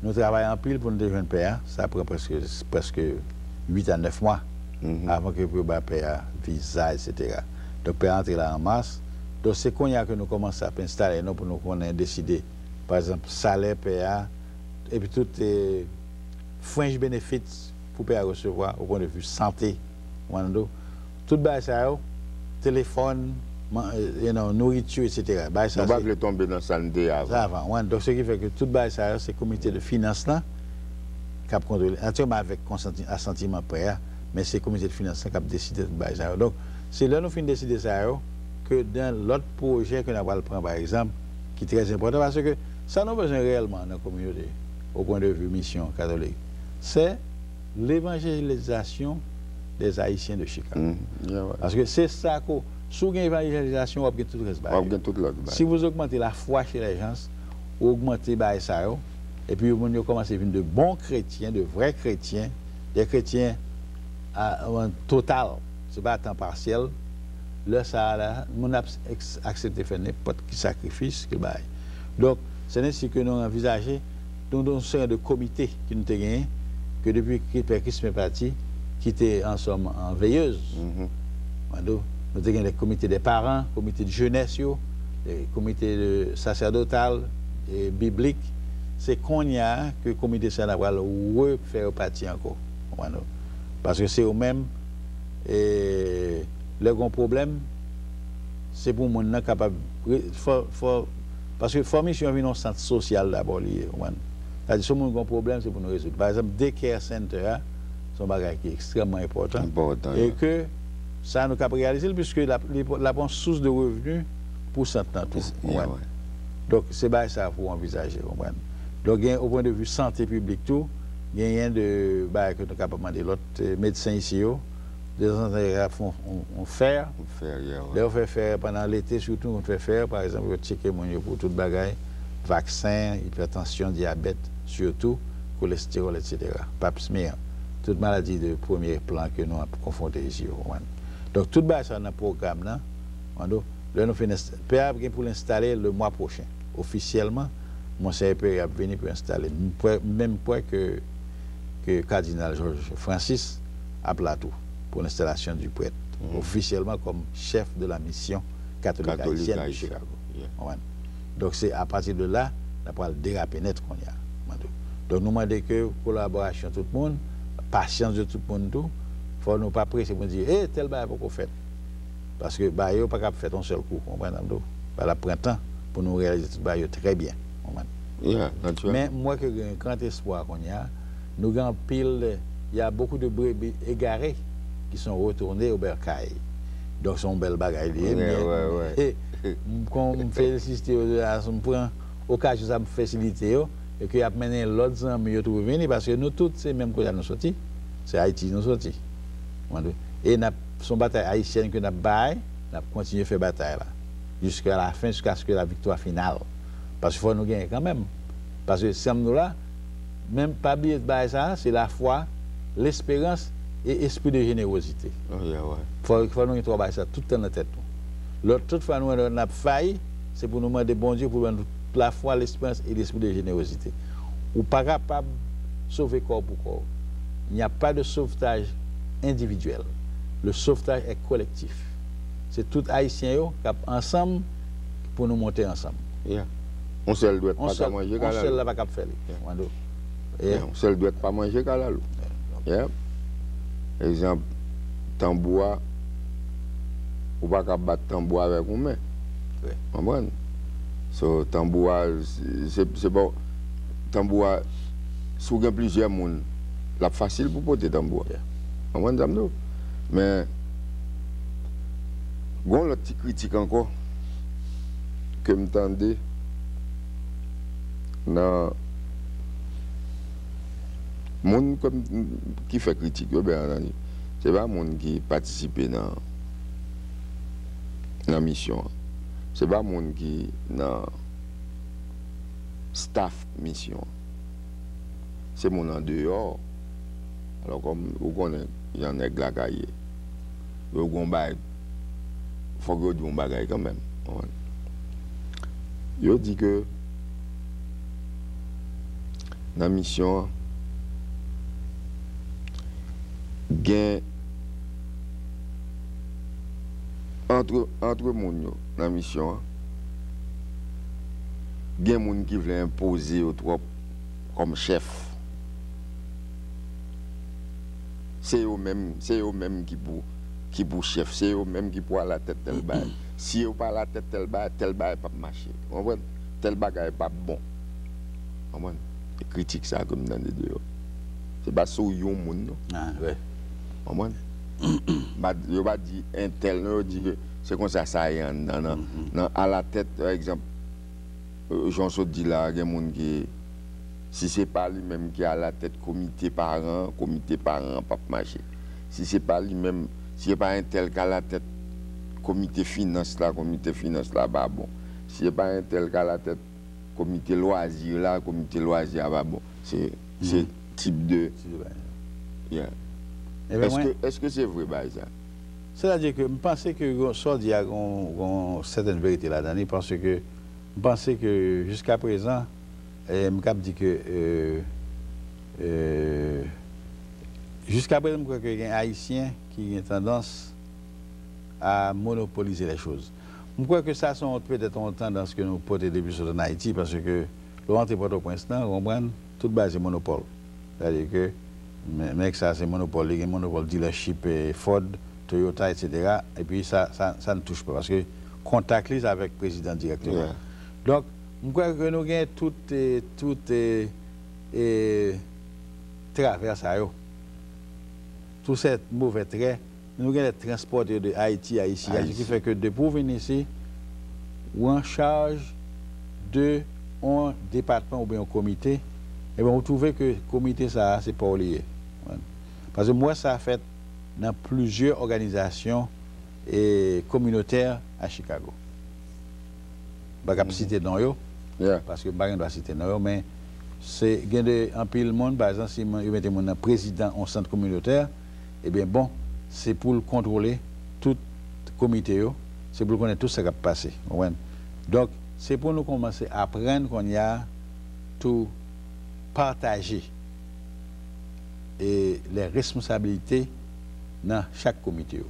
nous travaillons en pile pour nous devenir PA, ça prend presque 8 à 9 mois avant que pour PA visa etc. Donc PA entrer là en mars. Donc, c'est qu'on y a que nous commençons à installer, nous, pour nous qu'on ait décidé, par exemple, salaire PA, et puis tout les fringe benefits pour PA recevoir au point de vue santé, tout ça, téléphone, nourriture, etc. On va pas tomber dans la santé avant. Donc, ce qui fait que tout ça, c'est le comité de finances là, qui a contrôlé, naturellement avec assentiment PA, mais c'est le comité de finances qui a décidé de ça. Donc, c'est là que nous finissons de décider ça. Que dans l'autre projet que nous allons prendre, par exemple, qui est très important, parce que ça nous a besoin réellement dans la communauté, au point de vue mission catholique, c'est l'évangélisation des Haïtiens de Chicago. Parce que c'est ça que, sous l'évangélisation, on va tout le reste. Si vous augmentez la foi chez les gens, vous augmentez ça, et puis vous commencez à venir de bons chrétiens, de vrais chrétiens, des chrétiens en total, ce n'est pas à temps partiel. Là, ça, là, mon a accepté de faire n'importe quel sacrifice que bail. Donc, c'est ainsi que nous envisageons une série de comités qui nous ont gagné, que depuis que Père Christ est parti, qui était en somme en veilleuse. Nous avons gagné des comités des parents, comités de jeunesse, des comités de sacerdotal et biblique. C'est qu'on y a que le comité cérébral refaire partie encore. Parce que c'est eux-mêmes. Le grand problème, c'est pour les gens capables. Parce que formation est un centre social d'abord. C'est-à-dire que le grand problème, c'est pour nous résoudre. Par exemple, des care centers, c'est un bagage qui est extrêmement important. Et que ça nous a réalisé, puisque la source de revenus dans tout. Yeah, ouais. Donc, c'est ça qu'il faut envisager. Donc, au point de vue santé publique, tout, il y a de que nous sommes capables de demander l'autre médecin ici, des gens on faire. On fait faire pendant l'été, surtout, on fait faire, par exemple, on checker pour toute bagaille, vaccin, hypertension, diabète, surtout, cholestérol, etc. Pap smear, toute maladie de premier plan que nous avons confronté ici. Donc, tout ça dans le programme, là, nous finissons. PA pour l'installer le mois prochain. Officiellement, mon CEP a venu pour installer. Même point que Cardinal Georges Francis à Plateau pour l'installation du prêtre. Officiellement comme chef de la mission catholique haïtienne de Chicago. Yeah. Donc c'est à partir de là, on va déraper net qu'on y a. Donc nous demandons que collaboration de tout le monde, patience de tout le monde, il faut nous pas presser pour dire, tel bail pas qu'on fait. Parce que bah yo pas capable faire un seul coup, comprenez pas la printemps pour nous réaliser tout bail très bien. Yeah, mais moi que j'ai un grand espoir qu'on y a, nous avons pile, il y a beaucoup de brebis égarés qui sont retournés au bercail. Donc c'est une belle bagaille. Et quand on fait assister à son point, au cas où ça me facilite et que y a mené l'autre amis qui venir parce que nous tous c'est même que nous sortis, c'est Haïti nous sortis. Et son bataille haïtienne que nous avons continué à faire bataille là jusqu'à la fin, jusqu'à ce que la victoire finale. Parce qu'il faut nous gagner quand même. Parce que si nous là, même pas oublier de ça, c'est la foi, l'espérance et l'esprit de générosité. Il faut nous travailler ça tout dans la tête. Toute fois nous avons failli, c'est pour nous demander bon Dieu pour la foi, l'espérance et l'esprit de générosité. Ou pas capable de sauver corps pour corps. Il n'y a pas de sauvetage individuel. Le sauvetage est collectif. C'est tout haïtien qui ensemble pour nous monter ensemble. Yeah. On seul doit pas manger on seul là pas cap faire. On seul doit pas manger calalo. Yeah. Exemple tambour ou pas cap battre tambour avec une main. Comprendre? So tambour c'est bon tambour si vous avez plusieurs monde, la facile pour porter tambour. Comprendre? Mais bon le petit critique encore que m'entendez dans monde comme qui fait critique c'est pas monde qui participe dans la mission, c'est pas monde qui dans staff mission, c'est mon en dehors. Alors comme vous connaissez il y en a glagaillé vous gon faut que vous bagaille quand même. Je dis que dans la mission, gain entre monde dans la mission, gain monde qui veut imposer au trop comme chef. C'est eux-mêmes qui pour chef, c'est eux-mêmes qui pour à la tête tel bail. Si eux pas à la tête tel bail pas marcher. On voit tel bagage pas bon. On voit critique ça comme dans les deux. C'est pas sous yon moun non. Ah ouais. On voit. Yo pas dit un tel non, dit que c'est comme ça y est non à la tête par exemple Jean Saut dit là il y a monde qui si c'est pas lui-même qui a la tête comité parent pas marcher. Si c'est pas lui-même si c'est pas un tel qui a la tête comité finance là bah bon. Si c'est pas un tel qui a la tête comité loisir bah bon. C'est type de yeah. Est-ce que c'est vrai bah ça? C'est-à-dire que je pense que ça dit a une certaine vérité là-dedans parce que je pense que jusqu'à présent je dis que jusqu'à présent je crois qu'il y a un haïtien qui a tendance à monopoliser les choses. Je crois que ça sont peut-être une tendance que nous portons depuis sur Haïti parce que le rentrée Port-au-Prince, tout base est monopole. C'est-à-dire que mais ça c'est monopole, il y a un monopole dealership Ford, Toyota, etc. Et puis ça ne touche pas parce que contact avec le président directement. Yeah. Donc, je crois que nous avons tout travers ça. Tout ces mauvais traits, nous avons les transporteurs de Haïti à ici, ce qui fait que depuis venir ici, ou en charge de un département ou bien un comité, et bien vous trouvez que le comité, ça, c'est pas lié. Parce que moi, ça a fait dans plusieurs organisations communautaires à Chicago. Je ne vais pas citer non yo, parce que je ne vais pas citer non yo, mais c'est un pile monde, par exemple, si je mets mon président en centre communautaire, eh bien bon, c'est pour le contrôler tout le comité, c'est pour connaître tout ce qui a passé. Donc, c'est pour nous commencer à apprendre qu'on y a tout partagé et les responsabilités dans chaque comité.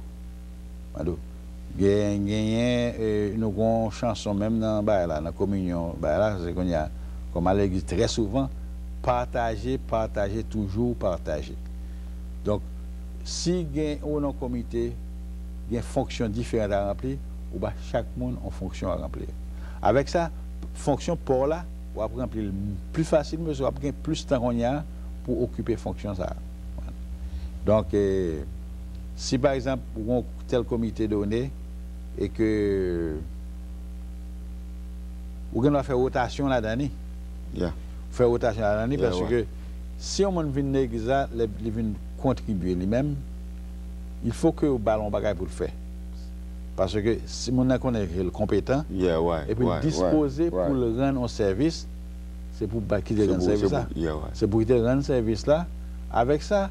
Il y a une chanson même dans la communion, c'est qu'on y a, comme à l'église très souvent, partager, partager, toujours partager. Donc, si il y a un comité, il y a une fonction différente à remplir, ou bien chaque monde a une fonction à remplir. Avec ça, fonction pour là, on va remplir plus facilement, mais on va gagner plus de temps qu'on y a pour occuper fonction ça. Donc, si par exemple, on a tel comité donné et que on va faire rotation là-dedans, faire rotation là-dedans parce que si on vient négocier, il vient contribuer lui-même, il faut que le ballon bagaille pour le faire. Parce que si on est compétent et puis disposé pour le rendre un service, c'est pour quitter le service là. C'est pour quitter le rendre service là. Avec ça,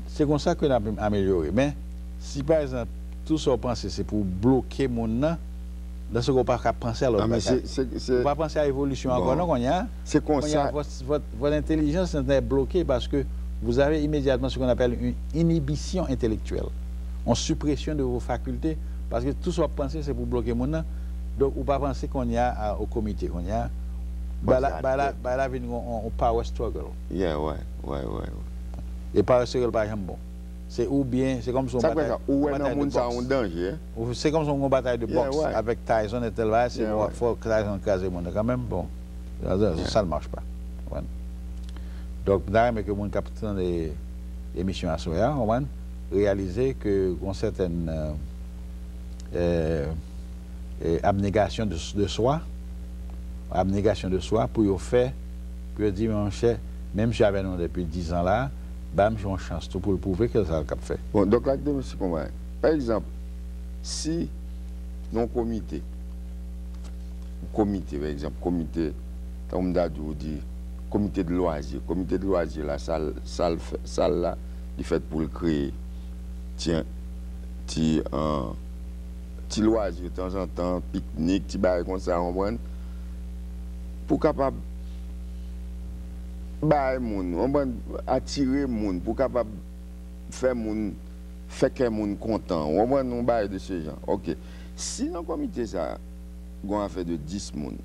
c'est comme ça que l'on a amélioré. Mais si par exemple, tout ce qu'on pense, c'est pour bloquer mon nom, dans ce qu'on ne peut pas penser à l'autre. On ne peut pas penser à l'évolution encore. Non, c'est comme ça. Votre intelligence est bloquée parce que vous avez immédiatement ce qu'on appelle une inhibition intellectuelle. On suppression de vos facultés parce que tout ce qu'on pense, c'est pour bloquer mon nom. Donc, on ne peut pas penser qu'on y a au comité, qu'on y a. Là, on power struggle. Et power struggle, par exemple, bon. C'est ou bien, c'est comme son bataille de boxe. C'est comme son bataille de boxe avec Tyson et tel, c'est faut que Tyson case mon quand même, bon. Ça ne marche pas. Donc, d'ailleurs, que mon capitaine des émissions à Soya, on va réaliser que une certaine abnégation de soi pour faire, pour dire, mon cher, même si j'avais depuis 10 ans là, bam, j'ai une chance pour le prouver que ça a fait. Bon, donc là, par exemple, si dans le comité, par exemple, comité, comme Dadou dit, comité de loisirs, la salle là, il fait pour le créer, petit loisir de temps en temps, pique-nique, petit baril comme ça, on voit, pour capable attirer moun pour capable faire que moun content. On va nous bail de ces gens. OK. Si dans le comité ça on a fait de 10 moun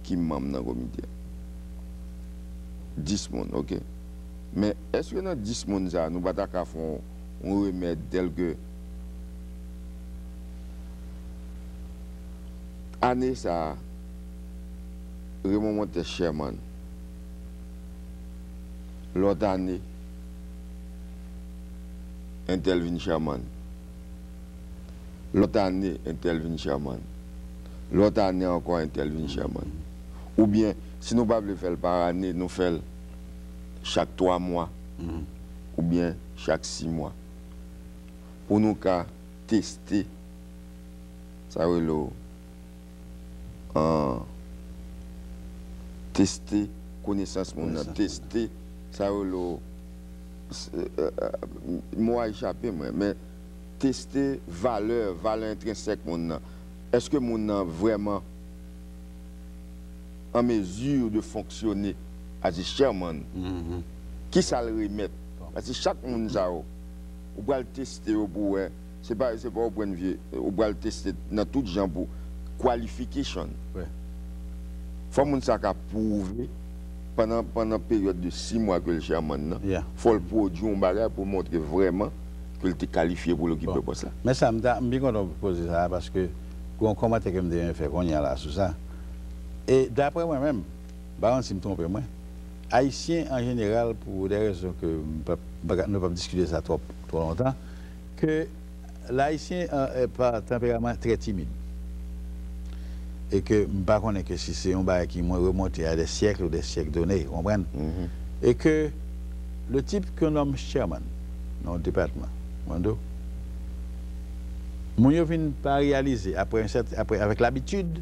qui membre dans le comité. 10 moun, OK. Mais est-ce que dans 10 moun ça nous pas ta faire un remède tel que année ça remonter Sherman. L'autre année, intervient Sherman. L'autre année, intervient Sherman. L'autre année encore, intervient Sherman. Ou bien, si nous ne pouvons pas le faire par année, nous faisons chaque 3 mois. Ou bien chaque 6 mois. Pour nous tester, ça veut dire tester connaissance mon tester ça moi échappé mais tester valeur intrinsèque mon est-ce que mon vraiment en mesure de fonctionner à dire Sherman qui ça le remettre parce que chaque monde ça ou va le tester pour c'est pas au point de vue ou va le tester dans tout genre pour qualification faut que ça prouver pendant une période de 6 mois que le Sherman faut le produire un bagage pour montrer vraiment qu'il est qualifié pour l'occuper pour ça. Mais ça me bien content de poser ça parce que on commentaire que me fait qu'on y a là sur ça. Et d'après moi-même, bah si me trompe moi, haïtiens en général pour des raisons que ne pas discuter ça trop longtemps que l'haïtien est par tempérament très timide. Et que je ne sais pas que si c'est un bail qui m'a remonté à des siècles ou des siècles donnés, vous comprenez? Et que le type qu'on nomme chairman dans le département, mon ne vient pas réaliser après avec l'habitude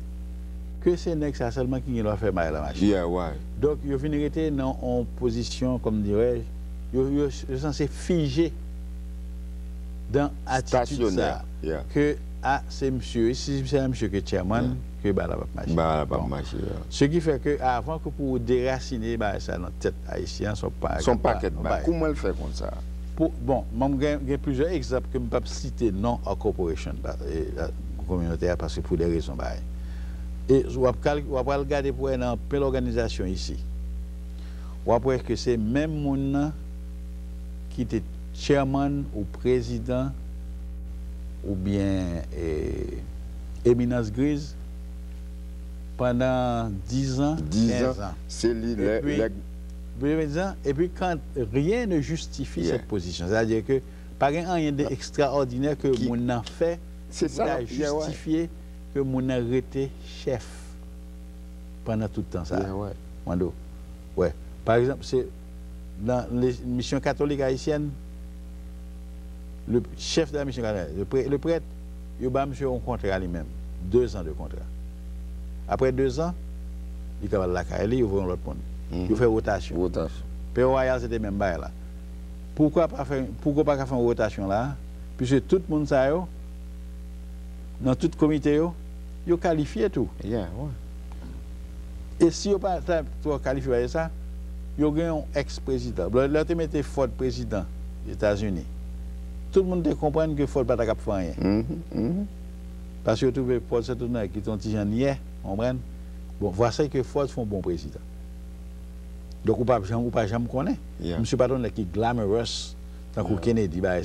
que c'est ça seulement qui doit faire mal la machine. Yeah, ouais. Donc il vient rester en position, comme dirais-je, il est censé figer dans l'attitude ça. Yeah. Que c'est monsieur, si c'est un monsieur qui est chairman, que bah la machine. Bah la machine. Ce qui fait que avant que pour déraciner ça dans la tête haïtienne, son paquet de comment elle fait comme ça? Bon, il y a plusieurs exemples que je ne peux pas citer non à corporation, la communauté, parce que pour des raisons. Et on va regarder pour dans plein d'organisations ici. On va voir que c'est même monde qui était chairman ou président ou bien éminence grise pendant 10 ans, 15 ans. C'est et puis quand rien ne justifie cette position, c'est-à-dire que pas rien d'extraordinaire que mon a fait, c'est ça justifier que mon a été chef pendant tout le temps ça. Ouais. Par exemple, c'est dans les missions catholiques haïtiennes, le chef de la mission catholique, le prêtre, il a monsieur un contrat lui-même, 2 ans de contrat. Après 2 ans, il va la carrière, il ouvre l'autre monde. Il fait rotation. Puis Royal, c'était même bail là. Pourquoi pas faire une rotation là? Puisque tout le monde ça dans tout comité il qualifié tout. Et si vous pas qualifié ça, il y a un ex-président. Là tu mettez Ford président des États-Unis. Tout le monde comprend que Ford pas capable faire rien. Parce que vous trouvez Ford c'est tout qui sont petit hier, comprendre. Bon, voici que Ford font bon président. Donc, ou pas jamais connaît. Monsieur Patton qui est glamorous, tant que Kennedy, il a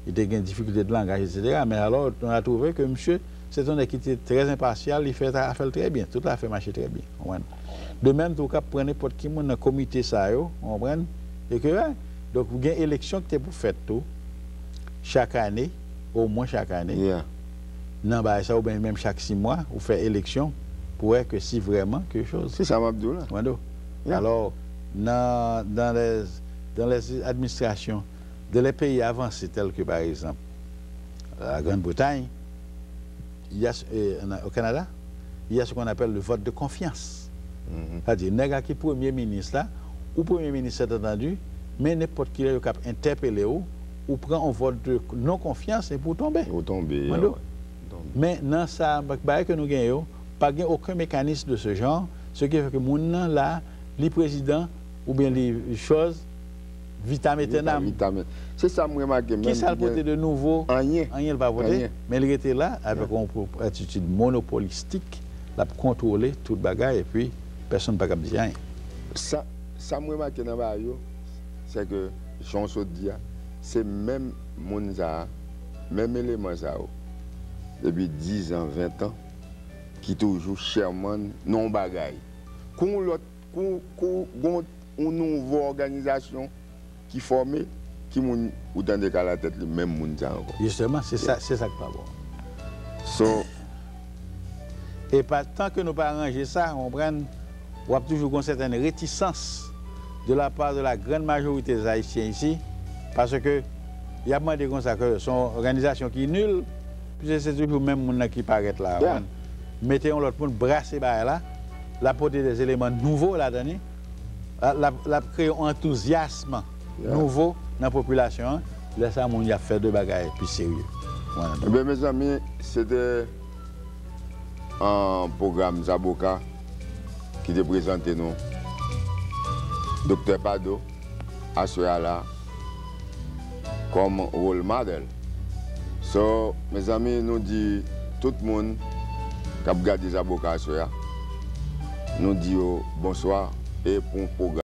des difficultés de langage, etc. Mais alors, on a trouvé que monsieur, c'est un qui était très impartial, il fait très bien, tout a fait marcher très bien. De même, tout cas, prenez n'importe qui dans le comité, ça, et que, donc, vous avez une élection qui est pour faire tout, chaque année, au moins chaque année. Non, ça, ou bien même chaque 6 mois, vous faites élection pour voir que si vraiment quelque chose. C'est ça, Mabdou, là. Alors, dans les administrations de les pays avancés tels que par exemple la Grande-Bretagne, au Canada, il y a ce qu'on appelle le vote de confiance. C'est-à-dire, n'est-ce qui premier ministre là, ou premier ministre c'est entendu, mais n'importe qui est capable d'interpeller ou prend un vote de non-confiance et pour tomber. Mais dans ça, que nous gagnons, pas aucun mécanisme de ce genre, ce qui fait que mon là, les présidents ou bien les choses, vitamine. C'est ça, moi, je qui ça le de nouveau? Rien ne va voter. Mais il était là avec une attitude monopolistique, la contrôler toute bagaille et puis personne ne peut pas dire rien. Ça, moi, je c'est que Jean Saudia, c'est même Monza, même élément ça, depuis 10 ans, 20 ans, qui toujours chairman non bagaille. Une nouvelle organisation qui formée, qui ou dans des cas la tête le même monde encore. Justement, c'est ça qui pas bon. Et pas tant que nous pas arranger ça, on a toujours une certaine réticence de la part de la grande majorité des Haïtiens ici, parce que il y a demandé comme ça que son organisation qui est nulle, puis c'est toujours le même monde qui paraît là. Mettez-on l'autre monde brasser là. La porter des éléments nouveaux là-dedans, la créer un enthousiasme nouveau dans la population, là ça on y a fait de bagages plus sérieux. Voilà. Mes amis, c'était un programme Zaboka qui te présenté nous. Dr Pado à ce là comme rôle modèle. So, mes amis, nous dit tout le monde qui a regardé Zaboka à ce nous disons bonsoir et pour un programme.